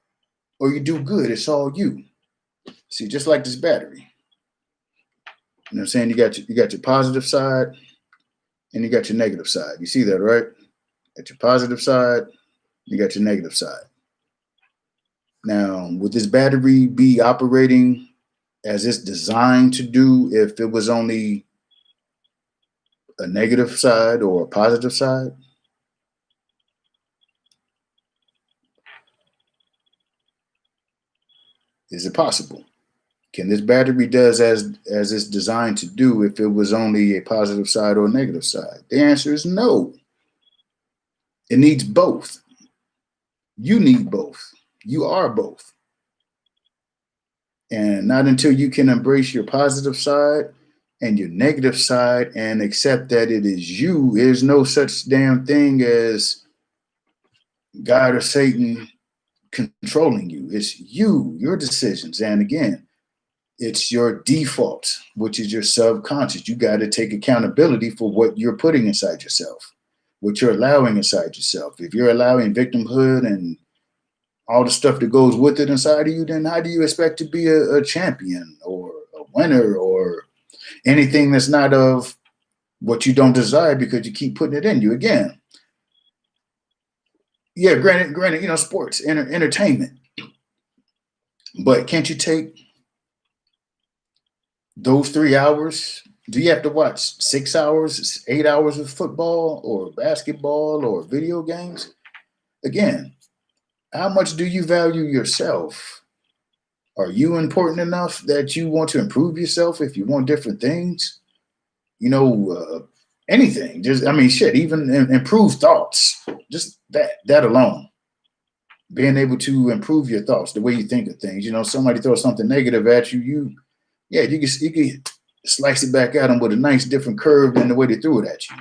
or you do good, it's all you. See, just like this battery. You know what I'm saying? You got your positive side and you got your negative side. You see that, right? At your positive side, you got your negative side. Now, would this battery be operating as it's designed to do if it was only a negative side or a positive side? Is it possible? Can this battery does as it's designed to do if it was only a positive side or a negative side? The answer is no. It needs both. You need both. You are both. And not until you can embrace your positive side and your negative side and accept that it is you, there's no such damn thing as God or Satan controlling you. It's you, your decisions. And again, it's your default, which is your subconscious. You got to take accountability for what you're putting inside yourself, what you're allowing inside yourself. If you're allowing victimhood and all the stuff that goes with it inside of you, then how do you expect to be a champion or a winner or anything that's not of what you don't desire because you keep putting it in you? Again, yeah, granted, sports, entertainment, but can't you take those 3 hours? Do you have to watch 6 hours, 8 hours of football or basketball or video games? Again, how much do you value yourself? Are you important enough that you want to improve yourself if you want different things? Anything. Just, I mean, shit, even improve thoughts. Just that alone. Being able to improve your thoughts, the way you think of things. Somebody throws something negative at you, you can slice it back at them with a nice different curve than the way they threw it at you.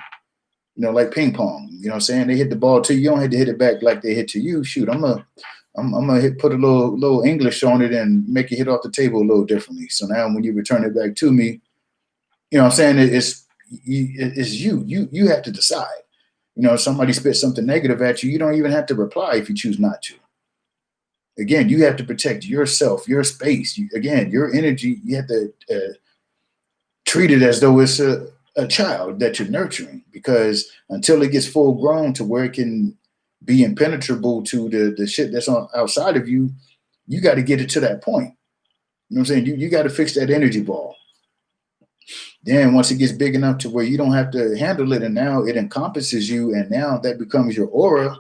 Like ping pong. You know what I'm saying? They hit the ball to you. You don't have to hit it back like they hit to you. Shoot, I'm gonna put a little English on it and make it hit off the table a little differently. So now when you return it back to me, you know what I'm saying? It's you. You have to decide. If somebody spits something negative at you, you don't even have to reply if you choose not to. Again, you have to protect yourself, your space. Again, your energy. You have to treat it as though it's a child that you're nurturing, because until it gets full grown to where it can be impenetrable to the shit that's outside of you, you got to get it to that point. You know what I'm saying? You got to fix that energy ball. Then once it gets big enough to where you don't have to handle it and now it encompasses you and now that becomes your aura,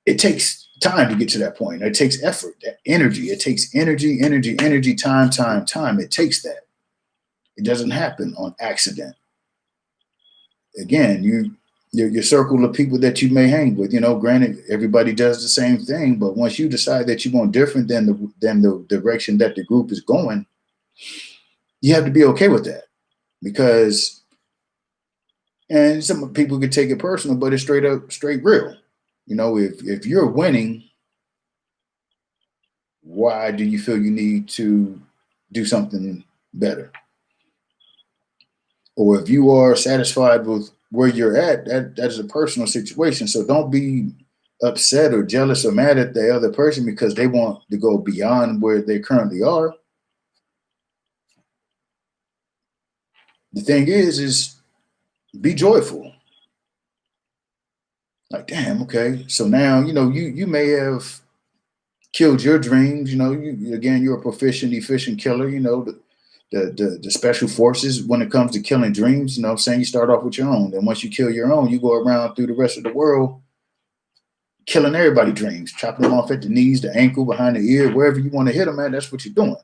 it takes time to get to that point. It takes effort, that energy. It takes energy, time. It takes that. It doesn't happen on accident. Again, your circle of people that you may hang with, granted, everybody does the same thing, but once you decide that you want different than the direction that the group is going, you have to be okay with that. Because, and some people could take it personal, but it's straight real. If you're winning, why do you feel you need to do something better? Or if you are satisfied with where you're at, that's a personal situation. So don't be upset or jealous or mad at the other person because they want to go beyond where they currently are. The thing is be joyful. Like, damn, okay. So now, you may have killed your dreams. Again, you're a proficient, efficient killer. The special forces when it comes to killing dreams. I'm saying, you start off with your own. And once you kill your own, you go around through the rest of the world killing everybody's dreams, chopping them off at the knees, the ankle, behind the ear, wherever you want to hit them at. That's what you're doing,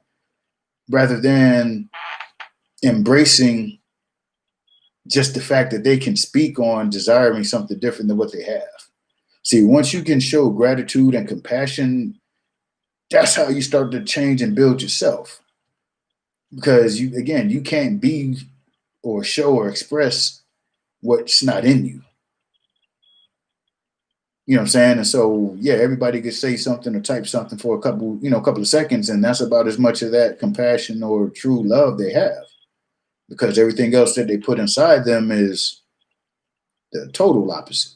rather than embracing just the fact that they can speak on desiring something different than what they have. See, once you can show gratitude and compassion, that's how you start to change and build yourself. Because you can't be or show or express what's not in you. You know what I'm saying? And so, yeah, everybody could say something or type something for a couple of seconds, and that's about as much of that compassion or true love they have. Because everything else that they put inside them is the total opposite.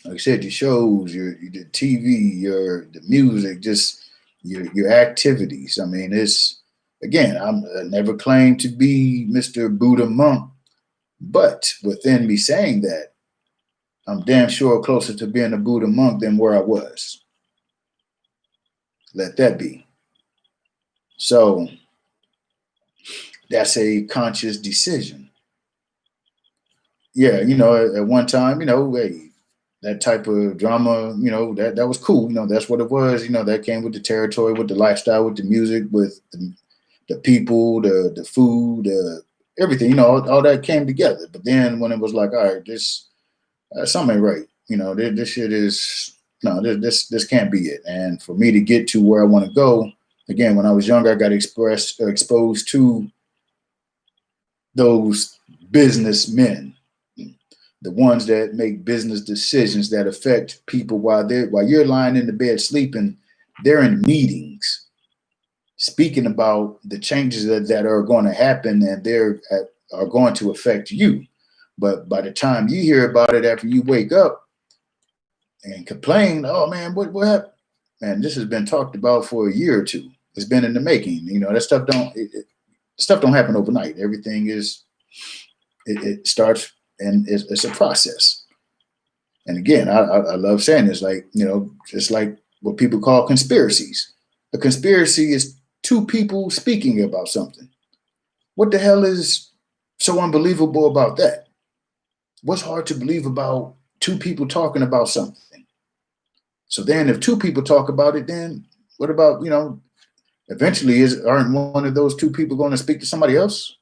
Like I said, your shows, your TV, the music, just your activities. I mean, I never claimed to be Mr. Buddha monk, but within me saying that, I'm damn sure closer to being a Buddha monk than where I was. Let that be. So that's a conscious decision. Yeah, at one time, hey, that type of drama, that was cool. That's what it was. That came with the territory, with the lifestyle, with the music, with the people, the food, everything. All that came together. But then when it was like, all right, this something ain't right. This shit is no. This can't be it. And for me to get to where I want to go, again, when I was younger, I got exposed to those businessmen, the ones that make business decisions that affect people while you're lying in the bed sleeping. They're in meetings speaking about the changes that are going to happen, and are going to affect you. But by the time you hear about it after you wake up and complain, oh man, what happened? Man, this has been talked about for a year or two. It's been in the making. That stuff don't happen overnight. Everything it starts, and it's a process. And again, I love saying this, like, just like what people call conspiracies. A conspiracy is two people speaking about something. What the hell is so unbelievable about that? What's hard to believe about two people talking about something? So then if two people talk about it, then what about, eventually aren't one of those two people going to speak to somebody else?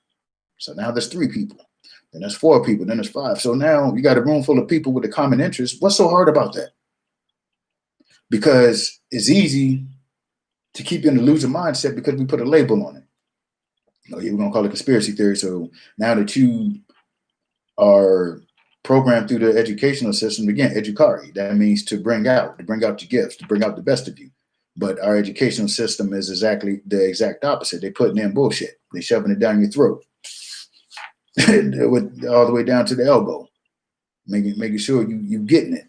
So now there's three people. Then there's four people. Then there's five. So now you got a room full of people with a common interest. What's so hard about that? Because it's easy to keep you in the loser mindset because we put a label on it. We're going to call it conspiracy theory. So now that you are programmed through the educational system, again, educare, that means to bring out your gifts, to bring out the best of you. But our educational system is exactly the exact opposite. They're putting in bullshit. They're shoving it down your throat, all the way down to the elbow, making sure you getting it.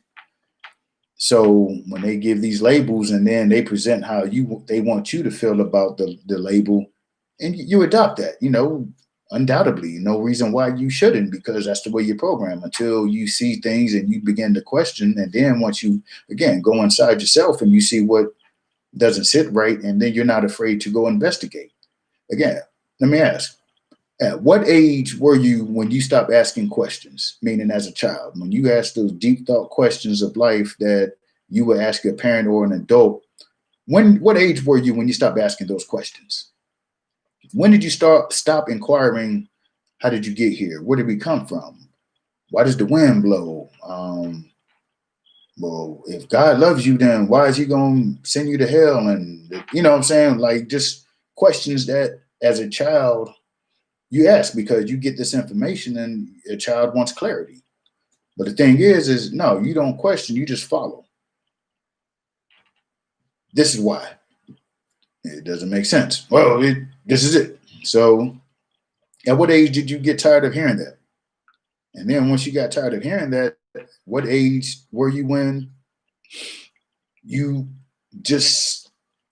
So when they give these labels and then they present how they want you to feel about the label, and you adopt that, undoubtedly, no reason why you shouldn't, because that's the way you're programmed until you see things and you begin to question. And then once you, again, go inside yourself and you see what doesn't sit right, and then you're not afraid to go investigate. Again, let me ask, at what age were you when you stopped asking questions, meaning as a child, when you asked those deep thought questions of life that you would ask a parent or an adult? What age were you when you stopped asking those questions? When did you stop inquiring, how did you get here? Where did we come from? Why does the wind blow? Well, if God loves you, then why is he going to send you to hell? And you know what I'm saying? Like, just questions that as a child you ask because you get this information and a child wants clarity. But the thing is no, you don't question, you just follow. This is why. It doesn't make sense. Well, this is it. So at what age did you get tired of hearing that? And then once you got tired of hearing that, what age were you when you just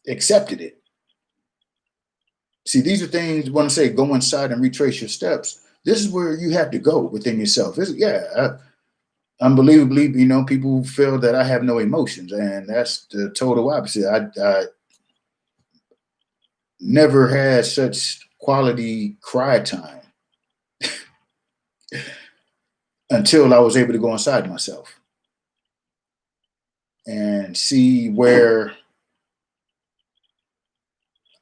accepted it? See, these are things when I say go inside and retrace your steps. This is where you have to go within yourself. unbelievably, people feel that I have no emotions, and that's the total opposite. I never had such quality cry time until I was able to go inside myself and see where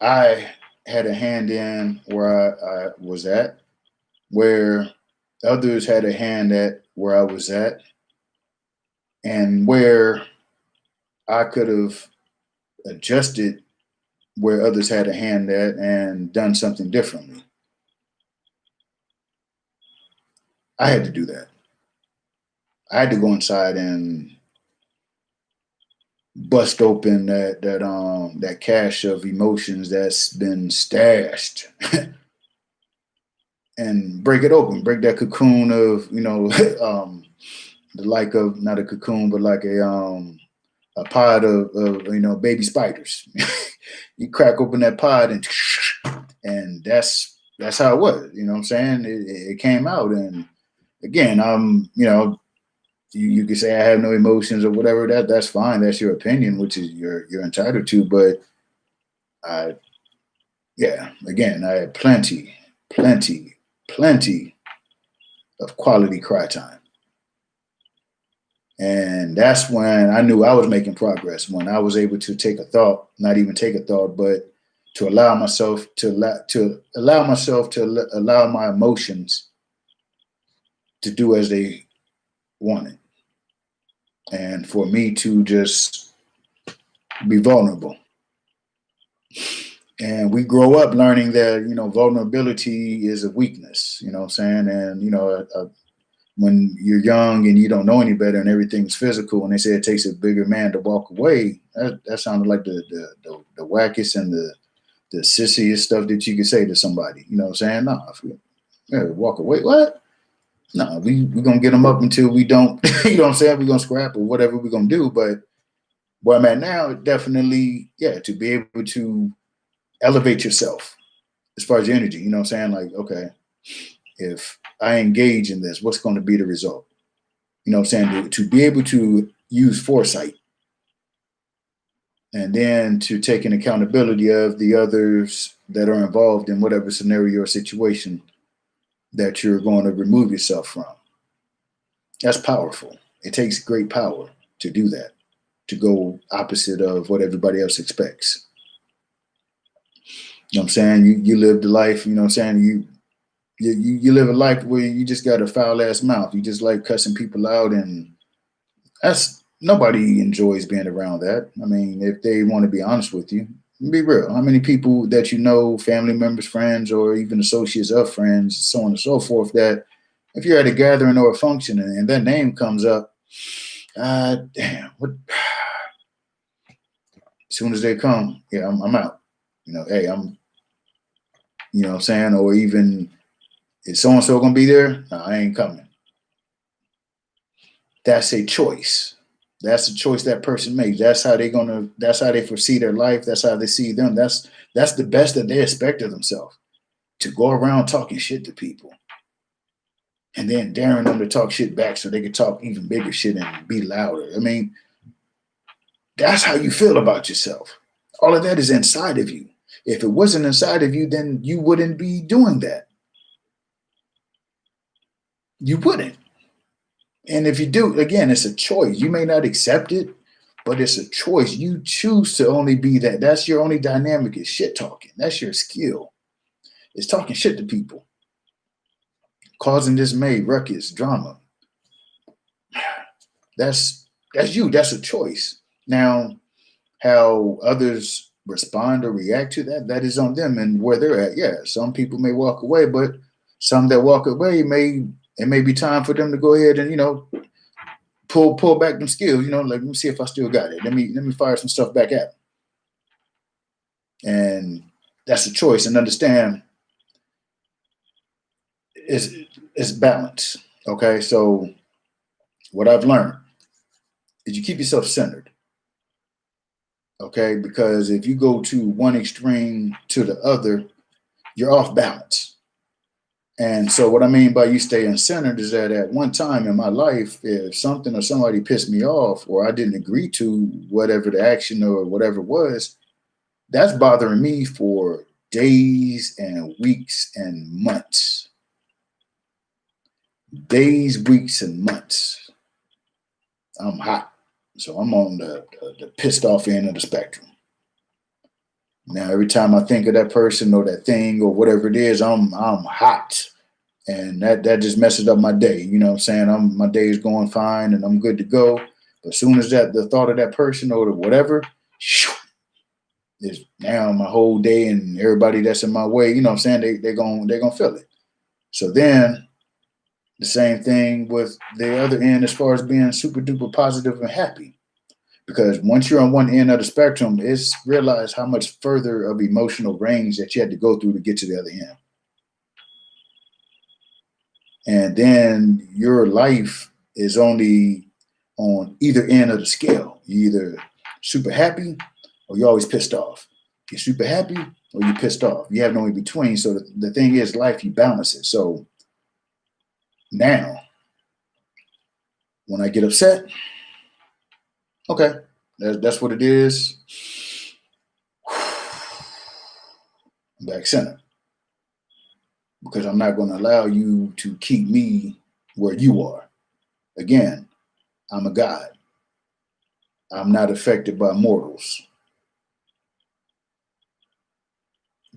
I had a hand in where I was at, where others had a hand at where I was at, and where I could have adjusted where others had a hand at and done something differently. I had to do that. I had to go inside and bust open that cache of emotions that's been stashed and break it open, break that cocoon of the like of not a cocoon but like a pod of baby spiders. You crack open that pod and that's how it was. You know what I'm saying? It came out, and again, you could say I have no emotions or whatever. That's fine. That's your opinion, which is you're entitled to. But I, yeah, again, I had plenty, plenty of quality cry time, and that's when I knew I was making progress. When I was able to take a thought, not even take a thought, but to allow myself to allow my emotions to do as they wanted, and for me to just be vulnerable. And we grow up learning that vulnerability is a weakness. You know what I'm saying? And when you're young and you don't know any better and everything's physical, and they say it takes a bigger man to walk away, that sounded like the wackest and the sissiest stuff that you could say to somebody. You know what I'm saying? No, walk away. What? No, we're gonna get them up until we don't. You know what I'm saying? We're gonna scrap or whatever we're gonna do. But where I'm at now, definitely, yeah, to be able to elevate yourself as far as your energy. You know what I'm saying? Like, okay, if I engage in this, what's going to be the result? You know what I'm saying? To be able to use foresight and then to take an accountability of the others that are involved in whatever scenario or situation that you're going to remove yourself from. That's powerful. It takes great power to do that, to go opposite of what everybody else expects. You know what I'm saying? You live the life, you know what I'm saying? You live a life where you just got a foul ass mouth. You just like cussing people out, and that's nobody enjoys being around that. I mean, if they want to be honest with you, be real. How many people that you know, family members, friends, or even associates of friends, so on and so forth, that if you're at a gathering or a function and that name comes up, damn, what? As soon as they come, yeah, I'm out. Hey, you know what I'm saying? Or even, is so and so gonna be there? No, I ain't coming. That's a choice. That's a choice that person makes. That's how they foresee their life. That's how they see them. That's the best that they expect of themselves. To go around talking shit to people and then daring them to talk shit back so they can talk even bigger shit and be louder. I mean, that's how you feel about yourself. All of that is inside of you. If it wasn't inside of you, then you wouldn't be doing that. You wouldn't. And if you do, again, it's a choice. You may not accept it, but it's a choice. You choose to only be that. That's your only dynamic is shit talking. That's your skill. It's talking shit to people, causing dismay, ruckus, drama. That's you. That's a choice. Now, how others respond or react to that, that is on them and where they're at. Yeah, some people may walk away, but some that walk away it may be time for them to go ahead and pull back them skills. Like, let me see if I still got it. Let me fire some stuff back at them. And that's a choice. And understand it's balance. Okay, so what I've learned is you keep yourself centered. Okay, because if you go to one extreme to the other, you're off balance. And so what I mean by you staying centered is that at one time in my life, if something or somebody pissed me off or I didn't agree to whatever the action or whatever was, that's bothering me for days and weeks and months. Days, weeks, and months. I'm hot. So I'm on the pissed off end of the spectrum. Now, every time I think of that person or that thing or whatever it is, I'm hot. And that just messes up my day. You know what I'm saying? My day is going fine and I'm good to go. But as soon as the thought of that person or the whatever, is now my whole day and everybody that's in my way, you know what I'm saying? They're gonna feel it. So then the same thing with the other end as far as being super duper positive and happy. Because once you're on one end of the spectrum, it's realize how much further of emotional range that you had to go through to get to the other end. And then your life is only on either end of the scale. You're either super happy or you're always pissed off. You're super happy or you're pissed off. You have no in between. So the thing is, life, you balance it. So now, when I get upset, okay, that's what it is. I'm back center. Because I'm not going to allow you to keep me where you are. Again, I'm a God. I'm not affected by mortals.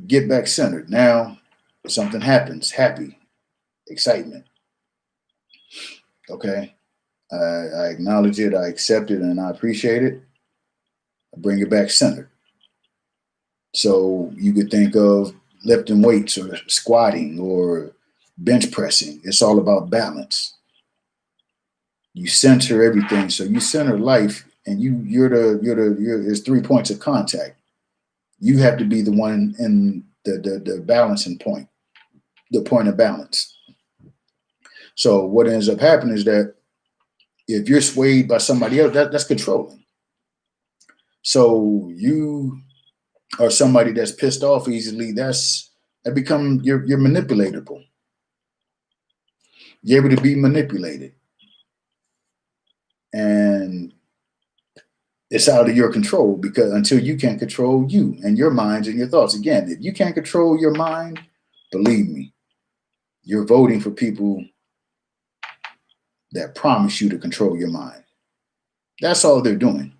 Get back centered. Now, something happens. Happy, excitement. Okay. I acknowledge it, I accept it, and I appreciate it. I bring it back centered. So you could think of lifting weights or squatting or bench pressing. It's all about balance. You center everything. So you center life, and there's 3 points of contact. You have to be the one in the balancing point, the point of balance. So what ends up happening is that if you're swayed by somebody else, that's controlling. So you are somebody that's pissed off easily. That become you're manipulatable. You're able to be manipulated, and it's out of your control because until you can't control you and your minds and your thoughts. Again, if you can't control your mind, believe me, you're voting for people that promise you to control your mind. That's all they're doing.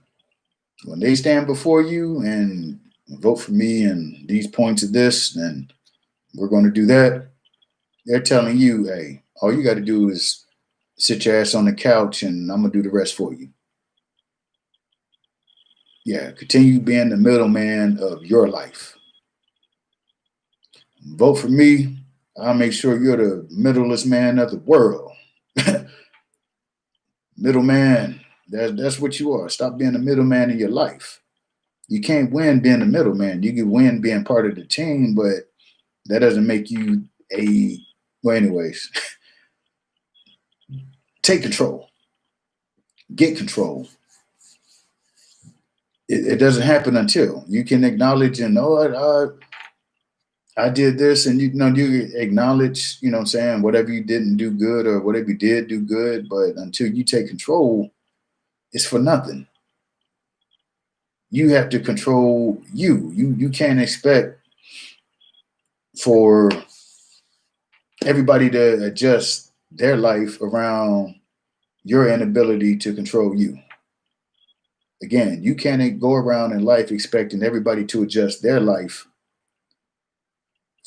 When they stand before you and vote for me and these points of this, then we're going to do that. They're telling you, hey, all you got to do is sit your ass on the couch and I'm going to do the rest for you. Yeah, continue being the middleman of your life. Vote for me. I'll make sure you're the middlest man of the world. Middleman, that's what you are. Stop being the middleman in your life. You can't win being the middleman. You can win being part of the team, but that doesn't make you a, well, anyways, take control. Get control. It doesn't happen until you can acknowledge and I did this, and you acknowledge, you know what I'm saying, whatever you didn't do good or whatever you did do good, but until you take control, it's for nothing. You have to control you. You can't expect for everybody to adjust their life around your inability to control you. Again, you can't go around in life expecting everybody to adjust their life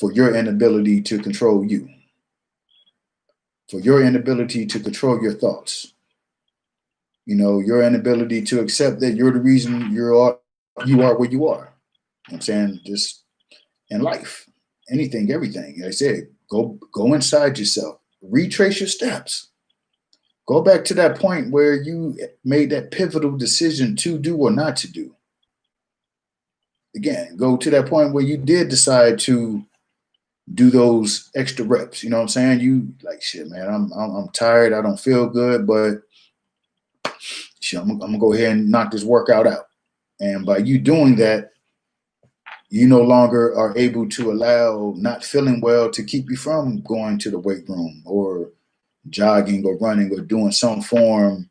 for your inability to control you, for your inability to control your thoughts, your inability to accept that you're the reason you are where you are. I'm saying just in life, anything, everything. Like I said, go inside yourself, retrace your steps. Go back to that point where you made that pivotal decision to do or not to do. Again, go to that point where you did decide to do those extra reps. You know what I'm saying? You like, shit, man, I'm tired. I don't feel good, but shit, I'm gonna go ahead and knock this workout out. And by you doing that, You no longer are able to allow not feeling well to keep you from going to the weight room or jogging or running or doing some form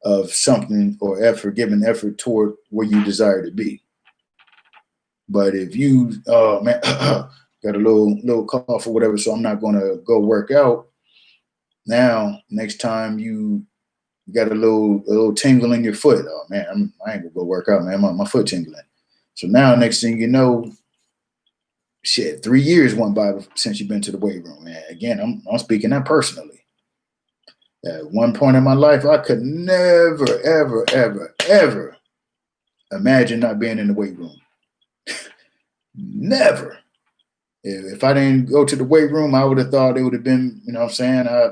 of something or effort, giving effort toward where you desire to be. But if you, man, got a little cough or whatever, so I'm not going to go work out. Now, next time you got a little tingle in your foot, oh man, I ain't gonna go work out, man. My foot tingling. So now, next thing you know, shit, 3 years went by since you've been to the weight room. And again, I'm speaking that personally. At one point in my life, I could never, ever, ever, ever imagine not being in the weight room. Never. If I didn't go to the weight room, I would have thought it would have been, you know what I'm saying? I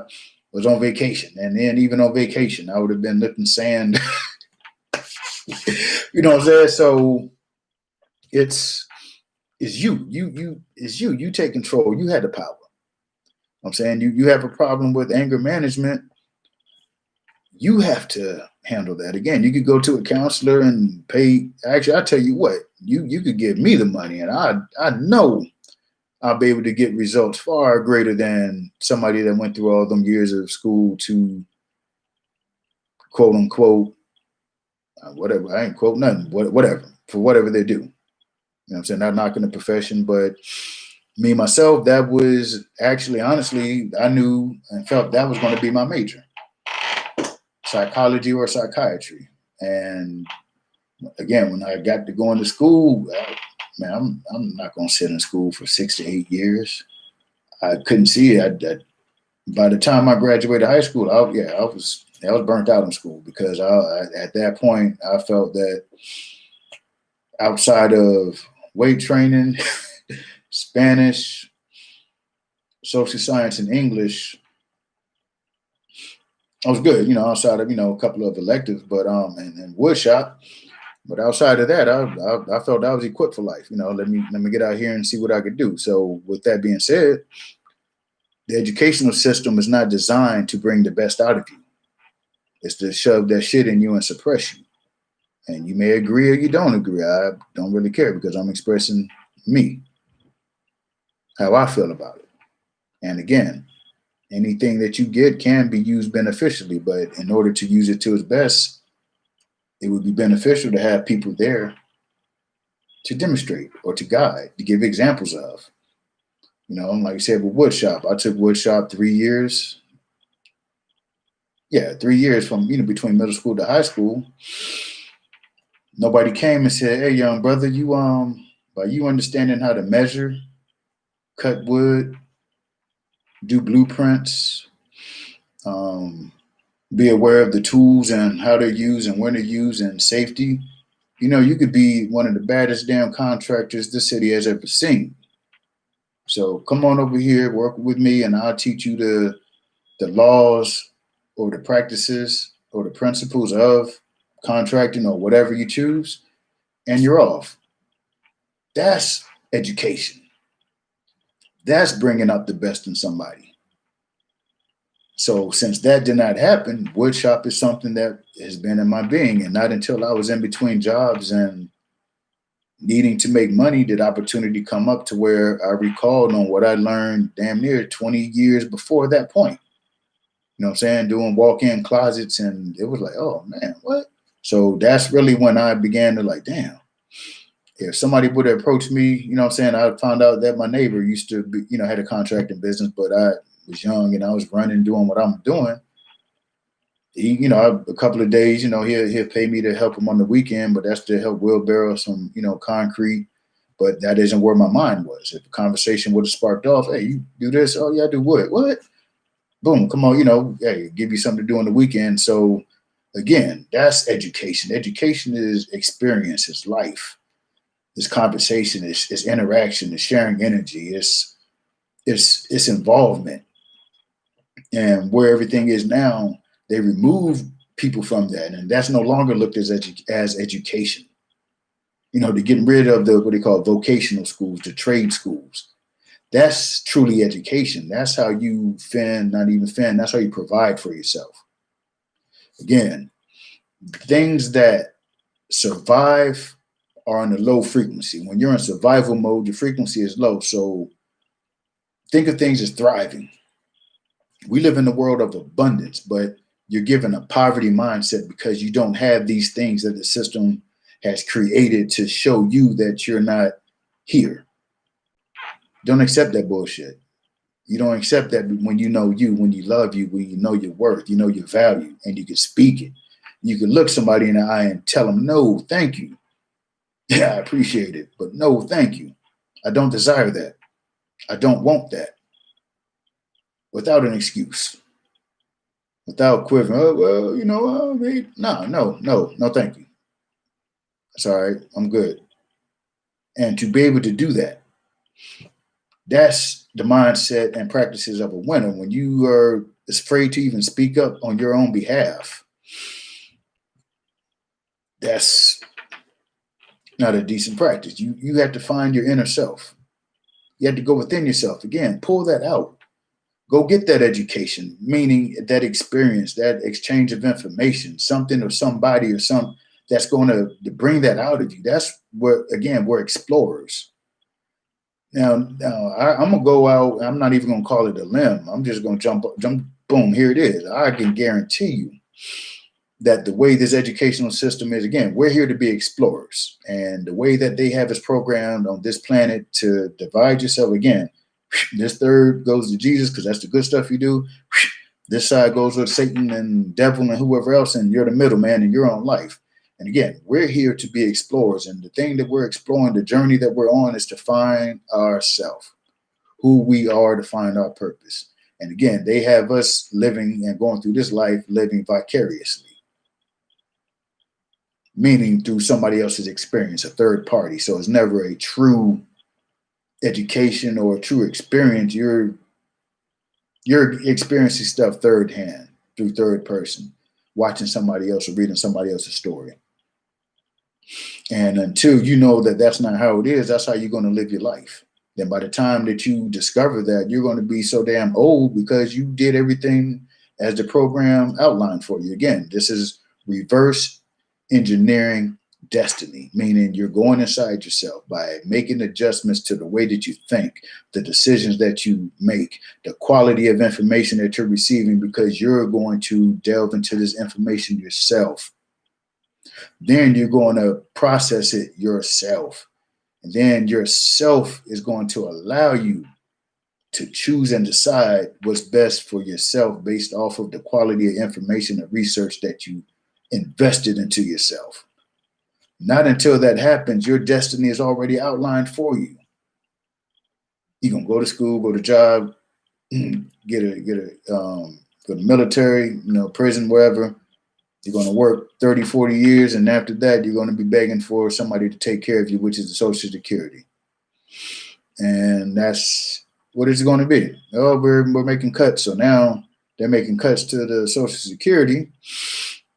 was on vacation. And then even on vacation, I would have been lifting sand. You know what I'm saying? So it's you. You take control. You had the power. I'm saying you have a problem with anger management. You have to handle that. Again, you could go to a counselor and pay. Actually, I tell you what, you could give me the money, and I know I'll be able to get results far greater than somebody that went through all them years of school to quote unquote whatever. I ain't quote nothing. Whatever for whatever they do. You know what I'm saying? Not knocking the profession, but me myself, that was actually honestly, I knew and felt that was going to be my major. Psychology or psychiatry. And again, when I got to going to school, man, I'm not going to sit in school for 6 to 8 years. I couldn't see it. By the time I graduated high school, I was burnt out in school because at that point I felt that outside of weight training, Spanish, social science, and English, I was good, outside of, a couple of electives, but and wood shop. But outside of that, I felt I was equipped for life. Let me get out here and see what I could do. So with that being said, the educational system is not designed to bring the best out of you. It's to shove that shit in you and suppress you. And you may agree or you don't agree. I don't really care because I'm expressing me, how I feel about it. And again, anything that you get can be used beneficially, but in order to use it to its best, it would be beneficial to have people there to demonstrate or to guide, to give examples of. Like I said, with woodshop, I took woodshop 3 years. Yeah, 3 years from, between middle school to high school. Nobody came and said, "Hey, young brother, by you understanding how to measure, cut wood, do blueprints, be aware of the tools and how they're used and when they're used and safety, you could be one of the baddest damn contractors this city has ever seen. So come on over here, work with me, and I'll teach you the laws or the practices or the principles of contracting or whatever you choose, and you're off." That's education. That's bringing out the best in somebody. So since that did not happen, woodshop is something that has been in my being. And not until I was in between jobs and needing to make money did opportunity come up to where I recalled on what I learned damn near 20 years before that point. You know what I'm saying? Doing walk-in closets, and it was like, oh man, what? So that's really when I began to like, damn, if somebody would have approached me, what I'm saying, I found out that my neighbor used to be, had a contracting business, but I was young and I was running, doing what I'm doing. He, a couple of days, he'll pay me to help him on the weekend, but that's to help wheelbarrow some, concrete. But that isn't where my mind was. If the conversation would have sparked off, "Hey, you do this? Oh yeah, I do wood. What? Boom, come on, hey, give you something to do on the weekend." So again, that's education. Education is experience, it's life, it's conversation, it's interaction, it's sharing energy, it's involvement. And where everything is now, they remove people from that, and that's no longer looked as education. They're getting rid of the what they call vocational schools, the trade schools. That's truly education. That's how you not even fend, that's how you provide for yourself. Again, things that survive are on a low frequency. When you're in survival mode, your frequency is low. So think of things as thriving. We live in the world of abundance, but you're given a poverty mindset because you don't have these things that the system has created to show you that you're not here. Don't accept that bullshit. You don't accept that when you, when you love you, when you know your worth, you know your value, and you can speak it. You can look somebody in the eye and tell them, no, thank you. Yeah, I appreciate it, but no, thank you. I don't desire that. I don't want that. Without an excuse. Without quivering. Oh, well, no, thank you. It's all right. I'm good. And to be able to do that, that's the mindset and practices of a winner. When you are afraid to even speak up on your own behalf, that's not a decent practice. You have to find your inner self. You have to go within yourself. Again, pull that out. Go get that education, meaning that experience, that exchange of information, something or somebody or some that's going to bring that out of you. That's where, again, we're explorers. Now I'm gonna go out. I'm not even gonna call it a limb. I'm just gonna jump. Boom, here it is. I can guarantee you that the way this educational system is, again, we're here to be explorers, and the way that they have us programmed on this planet to divide yourself, again, this third goes to Jesus because that's the good stuff you do. This side goes with Satan and devil and whoever else, and you're the middleman in your own life. And again, we're here to be explorers. And the thing that we're exploring, the journey that we're on, is to find ourselves, who we are, to find our purpose. And again, they have us living and going through this life, living vicariously, meaning through somebody else's experience, a third party. So it's never a true education or a true experience. You're experiencing stuff third hand, through third person, watching somebody else or reading somebody else's story. And until you know that that's not how it is, that's how you're going to live your life. Then by the time that you discover that, you're going to be so damn old because you did everything as the program outlined for you. Again, this is reverse engineering destiny, meaning you're going inside yourself by making adjustments to the way that you think, the decisions that you make, the quality of information that you're receiving, because you're going to delve into this information yourself. Then you're going to process it yourself. And then yourself is going to allow you to choose and decide what's best for yourself based off of the quality of information and research that you invested into yourself. Not until that happens, your destiny is already outlined for you. You're going to go to school, go to job, get a go to military, prison, wherever. You're going to work 30, 40 years, and after that, you're going to be begging for somebody to take care of you, which is the Social Security. And that's what it's going to be. Oh, we're making cuts. So now they're making cuts to the Social Security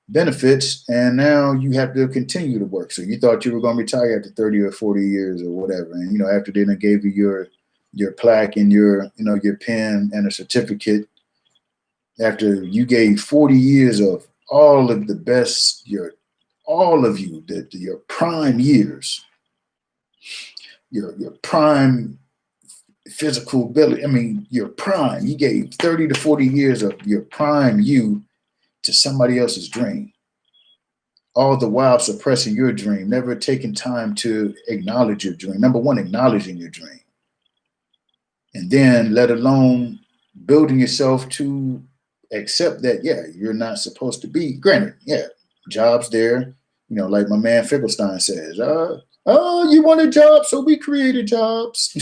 benefits, and now you have to continue to work. So you thought you were going to retire after 30 or 40 years or whatever. And, after they gave you your plaque and your pen and a certificate, after you gave 40 years of all of the best, your prime years, your prime physical ability. I mean, your prime. You gave 30 to 40 years of your prime you to somebody else's dream. All the while suppressing your dream, never taking time to acknowledge your dream. Number one, acknowledging your dream. And then let alone building yourself to accept that, yeah, you're not supposed to be. Granted, yeah, jobs there, like my man Finkelstein says, you want a job, so we created jobs.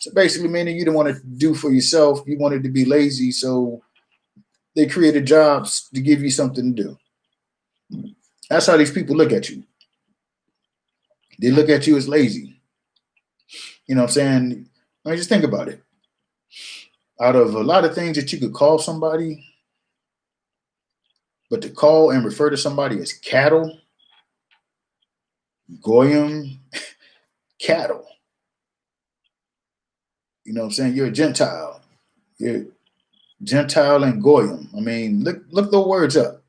So basically meaning you didn't want to do for yourself. You wanted to be lazy, so they created jobs to give you something to do. That's how these people look at you. They look at you as lazy. You know what I'm saying? I mean, just think about it. Out of a lot of things that you could call somebody, but to call and refer to somebody as cattle, goyim, cattle. You know what I'm saying? You're a Gentile. You're Gentile and goyim. I mean, look the words up.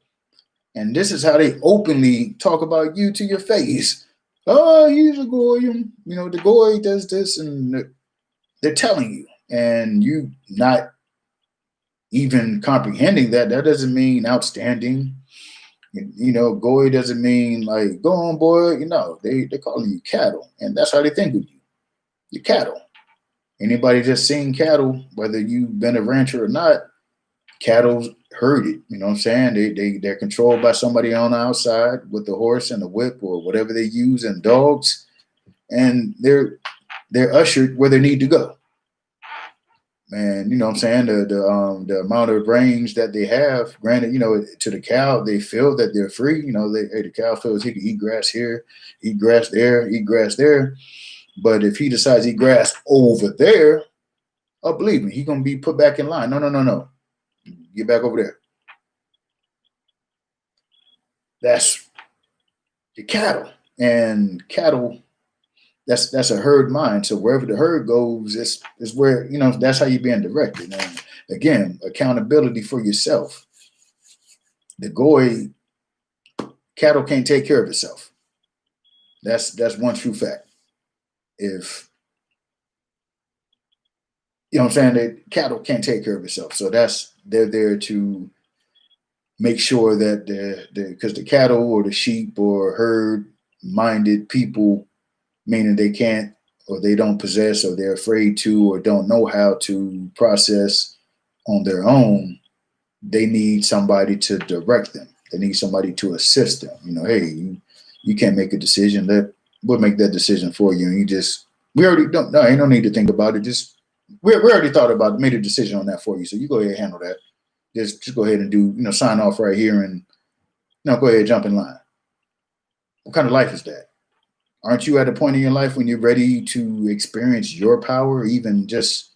And this is how they openly talk about you to your face. Oh, he's a goyim. The goy does this, and they're telling you, and you not even comprehending that. That doesn't mean outstanding. Goy doesn't mean like go on, boy. They're calling you cattle, and that's how they think of you. You're cattle. Anybody just seen cattle, whether you've been a rancher or not, cattle herd it. You know what I'm saying? They're controlled by somebody on the outside with the horse and the whip or whatever they use, and dogs, and they're ushered where they need to go. And you know what I'm saying, the amount of range that they have, granted, to the cow, they feel that they're free. The cow feels he can eat grass here, eat grass there, eat grass there. But if he decides to eat grass over there, oh, believe me, he's gonna be put back in line. No, no, no, no. Get back over there. That's the cattle. And cattle, that's a herd mind. So wherever the herd goes, is where, that's how you're being directed. And again, accountability for yourself. The goy cattle can't take care of itself. That's one true fact. If you know what I'm saying, that cattle can't take care of itself. So they're there to make sure that because the cattle or the sheep or herd minded people, meaning they can't or they don't possess or they're afraid to or don't know how to process on their own, they need somebody to direct them. They need somebody to assist them. Hey, you can't make a decision. We'll make that decision for you. And we already don't, no, ain't no need to think about it. Just, we already thought about it, made a decision on that for you. So you go ahead and handle that. Just go ahead and do, sign off right here and, go ahead and jump in line. What kind of life is that? Aren't you at a point in your life when you're ready to experience your power, even just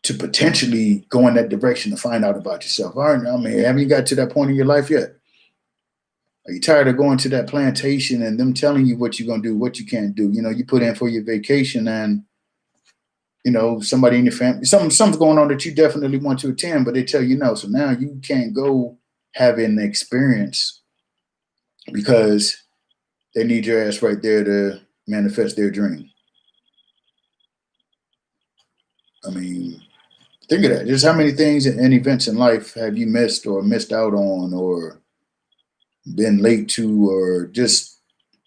to potentially go in that direction to find out about yourself? Haven't you got to that point in your life yet? Are you tired of going to that plantation and them telling you what you're going to do, what you can't do? You put in for your vacation and, somebody in your family, something's going on that you definitely want to attend, but they tell you no. So now you can't go have an experience because they need your ass right there to manifest their dream. Think of that. Just how many things and events in life have you missed or missed out on or been late to or just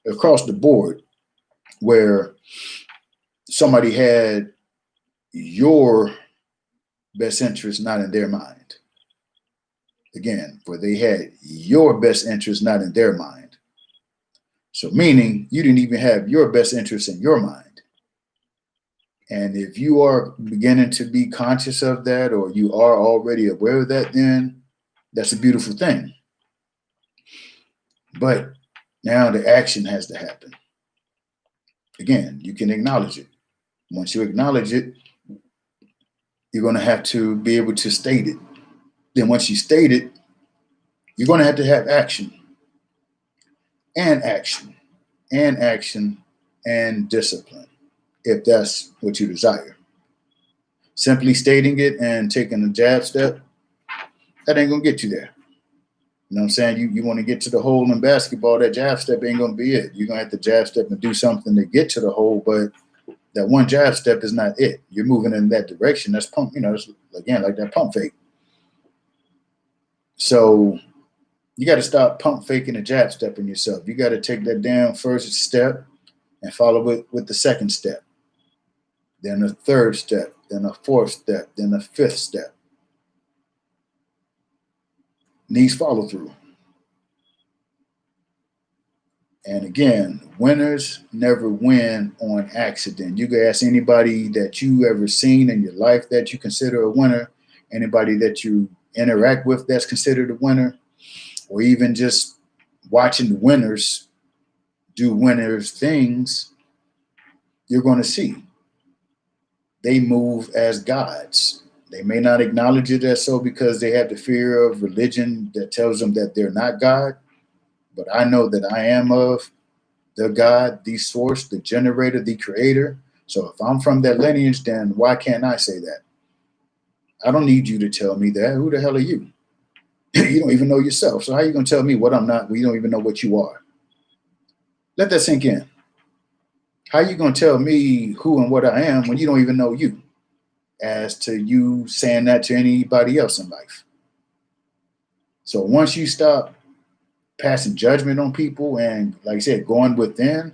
across the board where somebody had your best interest not in their mind. Again, where they had your best interest not in their mind. So meaning you didn't even have your best interest in your mind. And if you are beginning to be conscious of that, or you are already aware of that, then that's a beautiful thing. But now the action has to happen. Again, you can acknowledge it. Once you acknowledge it, you're going to have to be able to state it. Then once you state it, you're going to have action and action and action and discipline, if that's what you desire. Simply stating it and taking a jab step, that ain't going to get you there. You know what I'm saying? You want to get to the hole in basketball, that jab step ain't going to be it. You're going to have to jab step and do something to get to the hole, but that one jab step is not it. You're moving in that direction. That's pump, it's, again, like that pump fake. So you got to stop pump faking and jab stepping yourself. You got to take that damn first step and follow it with the second step, then the third step, then a fourth step, then a fifth step. Needs follow through. And again, winners never win on accident. You can ask anybody that you ever seen in your life that you consider a winner, anybody that you interact with that's considered a winner, or even just watching the winners do winners things, you're going to see they move as gods. They may not acknowledge it as so because they have the fear of religion that tells them that they're not God. But I know that I am of the God, the source, the generator, the creator. So if I'm from that lineage, then why can't I say that? I don't need you to tell me that. Who the hell are you? You don't even know yourself. So how are you going to tell me what I'm not? We don't even know what you are. Let that sink in. How you going to tell me who and what I am when you don't even know you, as to you saying that to anybody else in life? So once you stop passing judgment on people and, like I said, going within,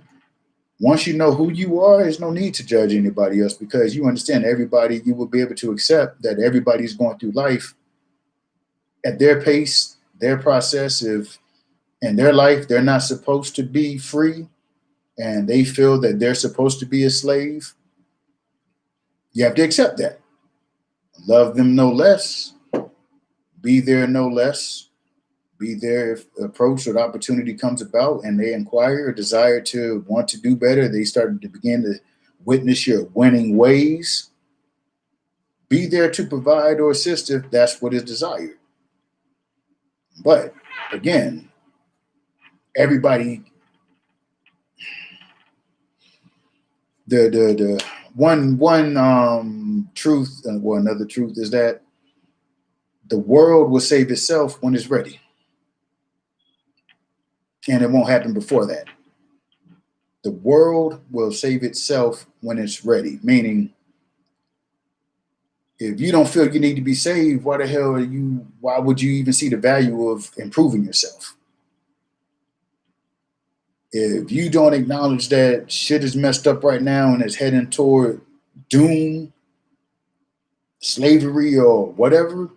once you know who you are, there's no need to judge anybody else, because you understand everybody, you will be able to accept that everybody's going through life at their pace, their process. If in their life they're not supposed to be free and they feel that they're supposed to be a slave, you have to accept that. Love them no less, be there no less, be there if approach or the opportunity comes about and they inquire or desire to want to do better. They start to begin to witness your winning ways. Be there to provide or assist if that's what is desired. But again, everybody, the one truth, well, another truth is that the world will save itself when it's ready, and it won't happen before that. The world will save itself when it's ready. Meaning, if you don't feel you need to be saved, why the hell are you? Why would you even see the value of improving yourself? If you don't acknowledge that shit is messed up right now and is heading toward doom, slavery, or whatever,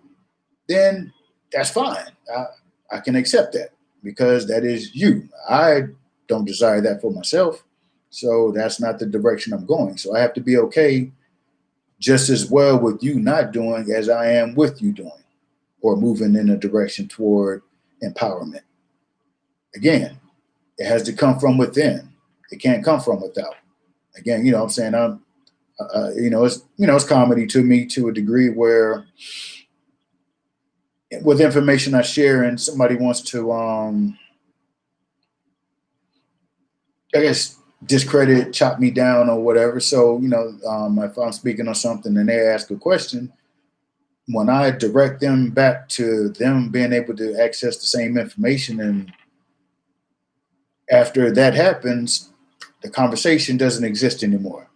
then that's fine. I can accept that, because that is you. I don't desire that for myself. So that's not the direction I'm going. So I have to be okay just as well with you not doing as I am with you doing, or moving in a direction toward empowerment. Again, it has to come from within. It can't come from without. Again, you know what I'm saying? It's comedy to me to a degree where with information I share and somebody wants to, I guess, discredit, chop me down or whatever. So, if I'm speaking on something and they ask a question, when I direct them back to them being able to access the same information, and after that happens, the conversation doesn't exist anymore.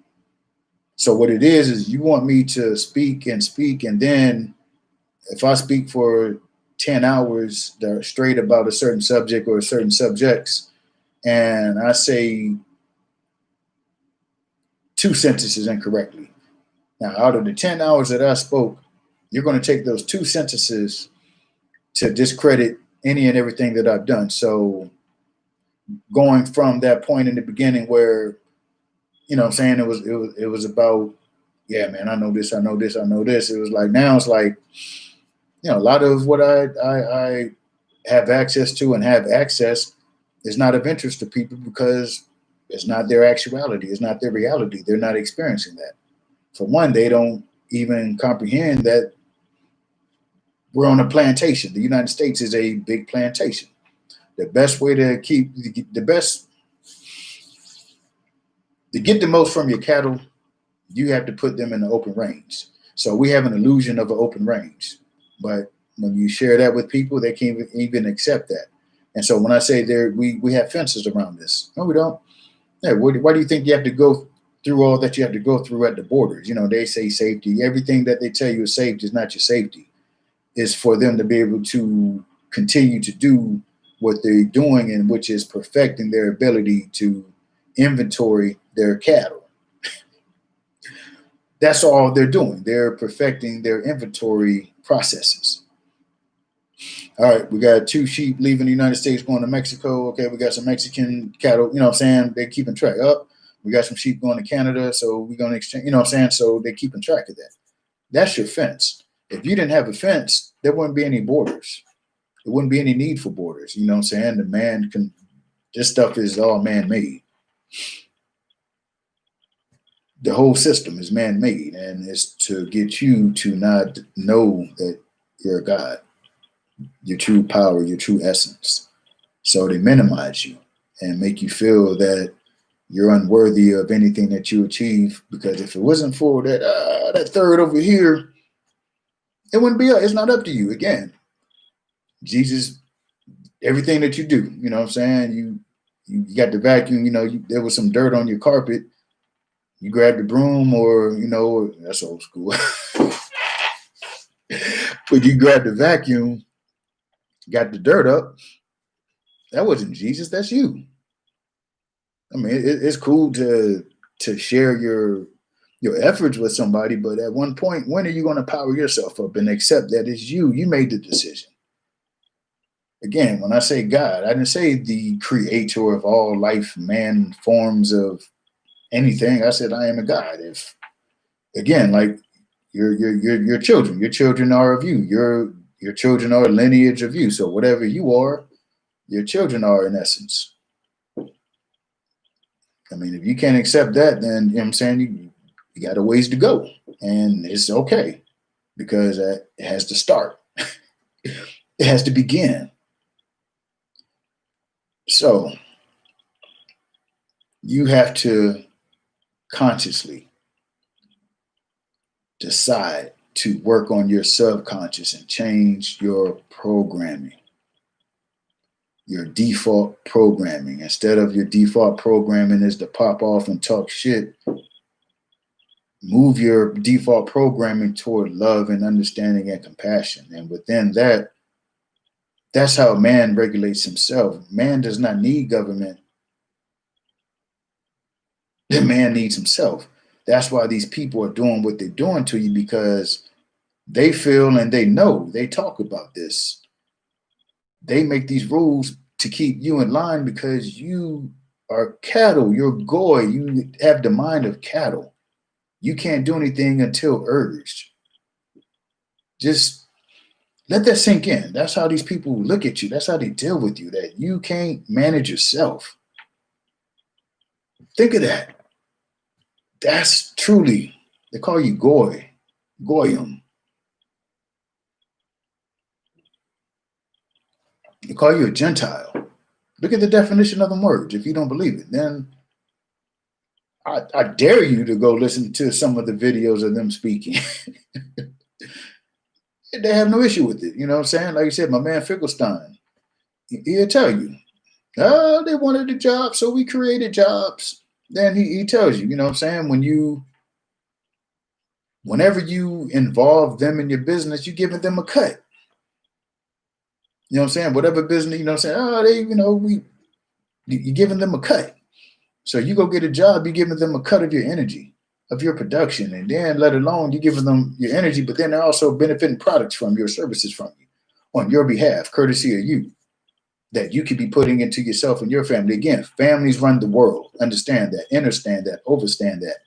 So what it is you want me to speak and speak, and then if I speak for 10 hours straight about a certain subject or certain subjects, and I say 2 sentences incorrectly. Now, out of the 10 hours that I spoke, you're going to take those 2 sentences to discredit any and everything that I've done. So going from that point in the beginning where, I'm saying it was about, yeah, man, I know this, I know this, I know this. It was like, now it's like, a lot of what I have access to and have access is not of interest to people, because it's not their actuality. It's not their reality. They're not experiencing that. For one, they don't even comprehend that we're on a plantation. The United States is a big plantation. The best way to get the most from your cattle, you have to put them in the open range. So we have an illusion of an open range. But when you share that with people, they can't even accept that. And so when I say we have fences around this, no, we don't. Yeah, why do you think you have to go through all that you have to go through at the borders? They say safety. Everything that they tell you is safety is not your safety. It's for them to be able to continue to do what they're doing, and which is perfecting their ability to inventory their cattle. That's all they're doing. They're perfecting their inventory processes. All right, we got 2 sheep leaving the United States going to Mexico. Okay, we got some Mexican cattle, what I'm saying? They're keeping track. Up. We got some sheep going to Canada, so we're going to exchange, what I'm saying? So they're keeping track of that. That's your fence. If you didn't have a fence, there wouldn't be any borders. There wouldn't be any need for borders. You know what I'm saying? This stuff is all man-made. The whole system is man-made, and it's to get you to not know that you're a God, your true power, your true essence. So they minimize you and make you feel that you're unworthy of anything that you achieve, because if it wasn't for that third over here, it wouldn't be. It's not up to you. Again, Jesus, everything that you do, you know what I'm saying? You got the vacuum, there was some dirt on your carpet. You grab the broom, or, that's old school. But you grab the vacuum, got the dirt up. That wasn't Jesus. That's you. I mean, it's cool to share your efforts with somebody, but at one point, when are you going to power yourself up and accept that it's you? You made the decision. Again, when I say God, I didn't say the creator of all life, man, forms of anything. I said I am a God. If, again, like your children are of you. Your children are a lineage of you. So whatever you are, your children are in essence. I mean, if you can't accept that, then you know what I'm saying, you got a ways to go, and it's okay, because it has to start. It has to begin. So you have to consciously decide to work on your subconscious and change your programming, your default programming. Instead of your default programming is to pop off and talk shit, move your default programming toward love and understanding and compassion. And within that, that's how man regulates himself. Man does not need government. The man needs himself. That's why these people are doing what they're doing to you, because they feel and they know, they talk about this. They make these rules to keep you in line because you are cattle. You're goy. You have the mind of cattle. You can't do anything until urged. Just let that sink in. That's how these people look at you. That's how they deal with you, that you can't manage yourself. Think of that. That's truly, they call you goy, goyim. They call you a Gentile. Look at the definition of the words. If you don't believe it, then I dare you to go listen to some of the videos of them speaking. They have no issue with it. You know what I'm saying? Like you said, my man Finkelstein, he'll tell you, oh, they wanted a job, so we created jobs. Then he tells you, you know what I'm saying? Whenever you involve them in your business, you're giving them a cut. You know what I'm saying? Whatever business, you know what I'm saying? Oh, you're giving them a cut. So you go get a job, you're giving them a cut of your energy, of your production. And then let alone you're giving them your energy, but then they're also benefiting products from your services from you on your behalf, courtesy of you, that you could be putting into yourself and your family. Again, families run the world. Understand that, understand that, overstand that.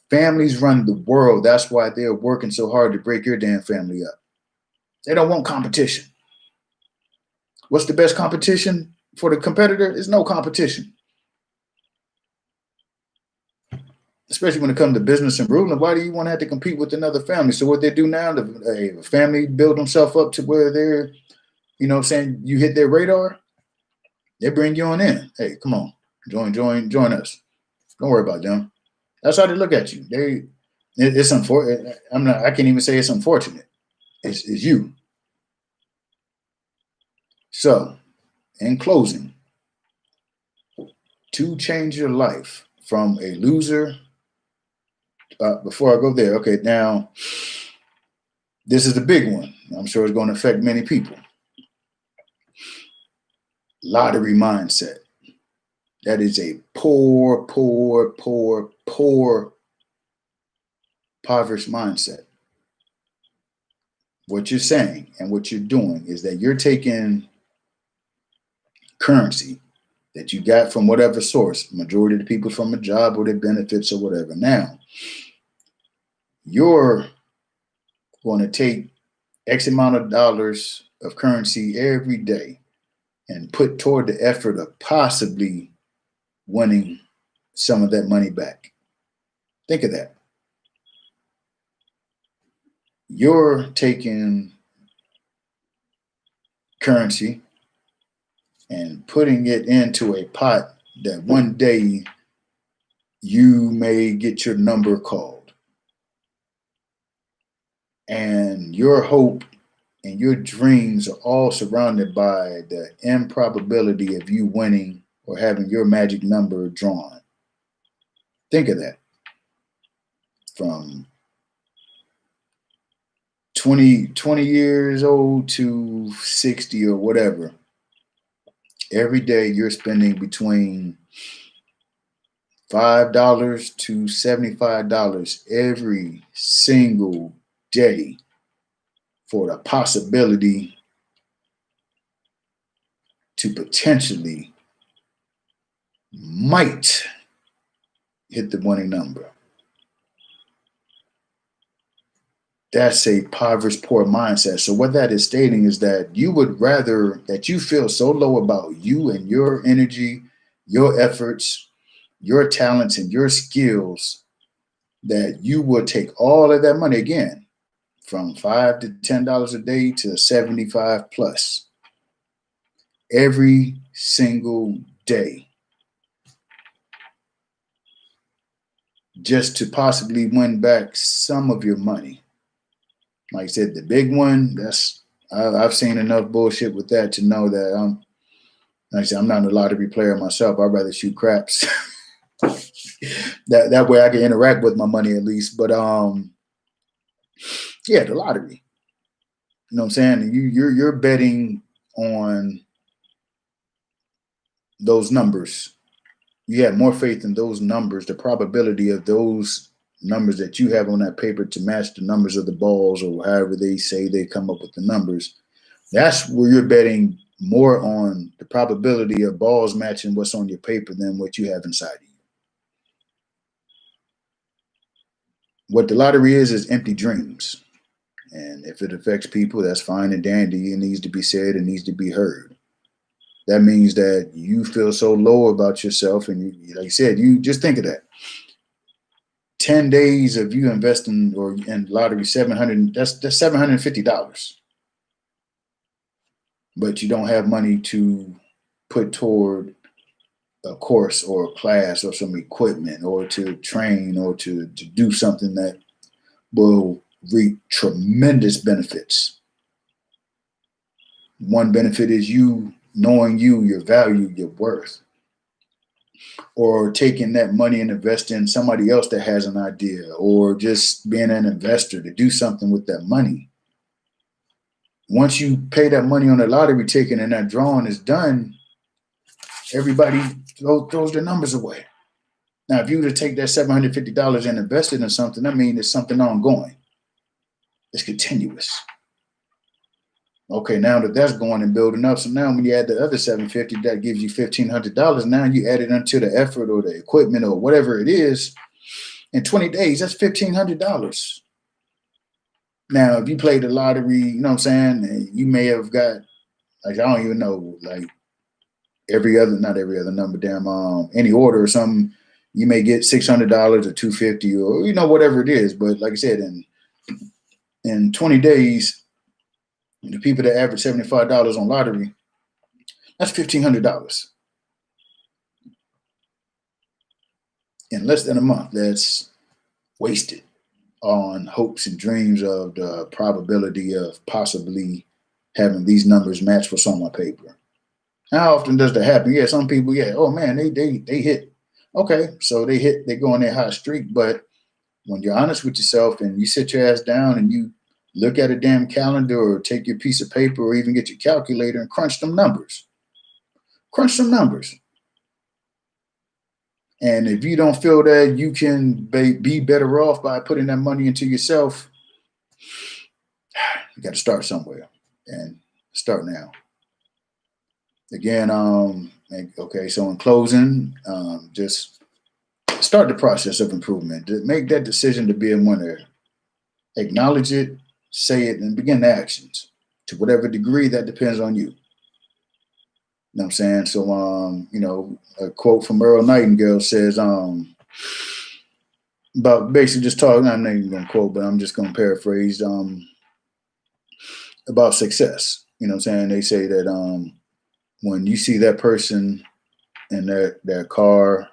Families run the world. That's why they're working so hard to break your damn family up. They don't want competition. What's the best competition for the competitor? There's no competition. Especially when it comes to business and ruling. Why do you want to have to compete with another family? So what they do now, the family build themselves up to where they're, you know what I'm saying, you hit their radar, they bring you on in. Hey, come on, join us. Don't worry about them. That's how they look at you. It's unfortunate. I can't even say it's unfortunate. It's you. So, in closing, to change your life from a loser, before I go there, okay, now, this is the big one. I'm sure it's going to affect many people. Lottery mindset. That is a poor, impoverished mindset. What you're saying and what you're doing is that you're taking currency that you got from whatever source, majority of the people from a job or their benefits or whatever. Now, you're going to take X amount of dollars of currency every day and put toward the effort of possibly winning some of that money back. Think of that. You're taking currency and putting it into a pot that one day you may get your number called. And your hope and your dreams are all surrounded by the improbability of you winning or having your magic number drawn. Think of that. From 20 years old to 60 or whatever, every day you're spending between $5 to $75 every single day for the possibility to potentially might hit the winning number. That's a impoverished, poor mindset. So what that is stating is that you would rather, that you feel so low about you and your energy, your efforts, your talents, and your skills, that you would take all of that money, again, from $5 to $10 a day to 75 plus every single day, just to possibly win back some of your money. Like I said, the big one, I've seen enough bullshit with that to know that like I said, I'm not a lottery player myself. I'd rather shoot craps. that way I can interact with my money at least. But yeah, the lottery. You know what I'm saying? You're betting on those numbers. You have more faith in those numbers, the probability of those numbers that you have on that paper to match the numbers of the balls, or however they say they come up with the numbers. That's where you're betting more on the probability of balls matching what's on your paper than what you have inside of you. What the lottery is empty dreams. And if it affects people, that's fine and dandy. It needs to be said, it needs to be heard. That means that you feel so low about yourself, and you, like you said, you just think of that. 10 days of you investing or in lottery, 700, that's $750. But you don't have money to put toward a course or a class or some equipment or to train or to do something that will reap tremendous benefits. One benefit is you knowing your value, your worth, or taking that money and investing in somebody else that has an idea, or just being an investor to do something with that money. Once you pay that money on the lottery ticket and that drawing is done, everybody throws their numbers away. Now, if you were to take that $750 and invest it in something, that means it's something ongoing. It's continuous. Okay, now that's going and building up. So now when you add the other $750, that gives you $1,500. Now you add it onto the effort or the equipment or whatever it is. In 20 days, that's $1,500. Now, if you play the lottery, you know what I'm saying, you may have got, like, I don't even know, like not every other number, any order or something, you may get $600 or $250 or, whatever it is. But like I said, in 20 days, the people that average $75 on lottery, that's $1,500 in less than a month. That's wasted on hopes and dreams of the probability of possibly having these numbers match what's on my paper. How often does that happen? Yeah, some people, oh man, they hit. Okay, so they go on their hot streak. But when you're honest with yourself and you sit your ass down and you look at a damn calendar or take your piece of paper or even get your calculator and crunch them numbers. Crunch some numbers. And if you don't feel that you can be better off by putting that money into yourself, you got to start somewhere and start now. Again, okay, so in closing, just start the process of improvement. Make that decision to be a winner. Acknowledge it, say it, and begin the actions. To whatever degree, that depends on you. You know what I'm saying? So, a quote from Earl Nightingale says, about basically just talking, I'm not even going to quote, but I'm just going to paraphrase, about success. You know what I'm saying? They say that when you see that person in their car,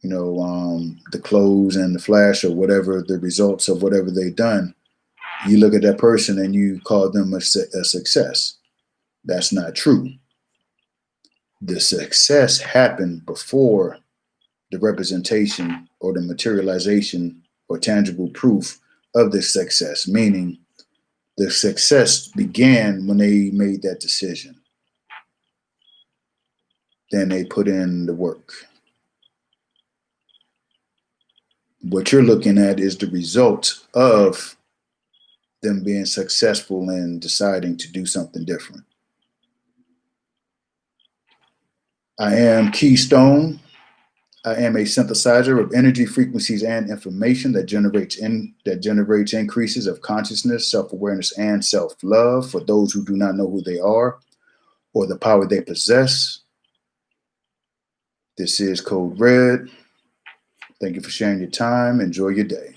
the clothes and the flash or whatever, the results of whatever they've done, you look at that person and you call them a success. That's not true. The success happened before the representation or the materialization or tangible proof of the success, meaning the success began when they made that decision. Then they put in the work. What you're looking at is the result of them being successful in deciding to do something different. I am Keystone. I am a synthesizer of energy, frequencies, and information that generates increases of consciousness, self-awareness, and self-love for those who do not know who they are or the power they possess. This is Code Red. Thank you for sharing your time. Enjoy your day.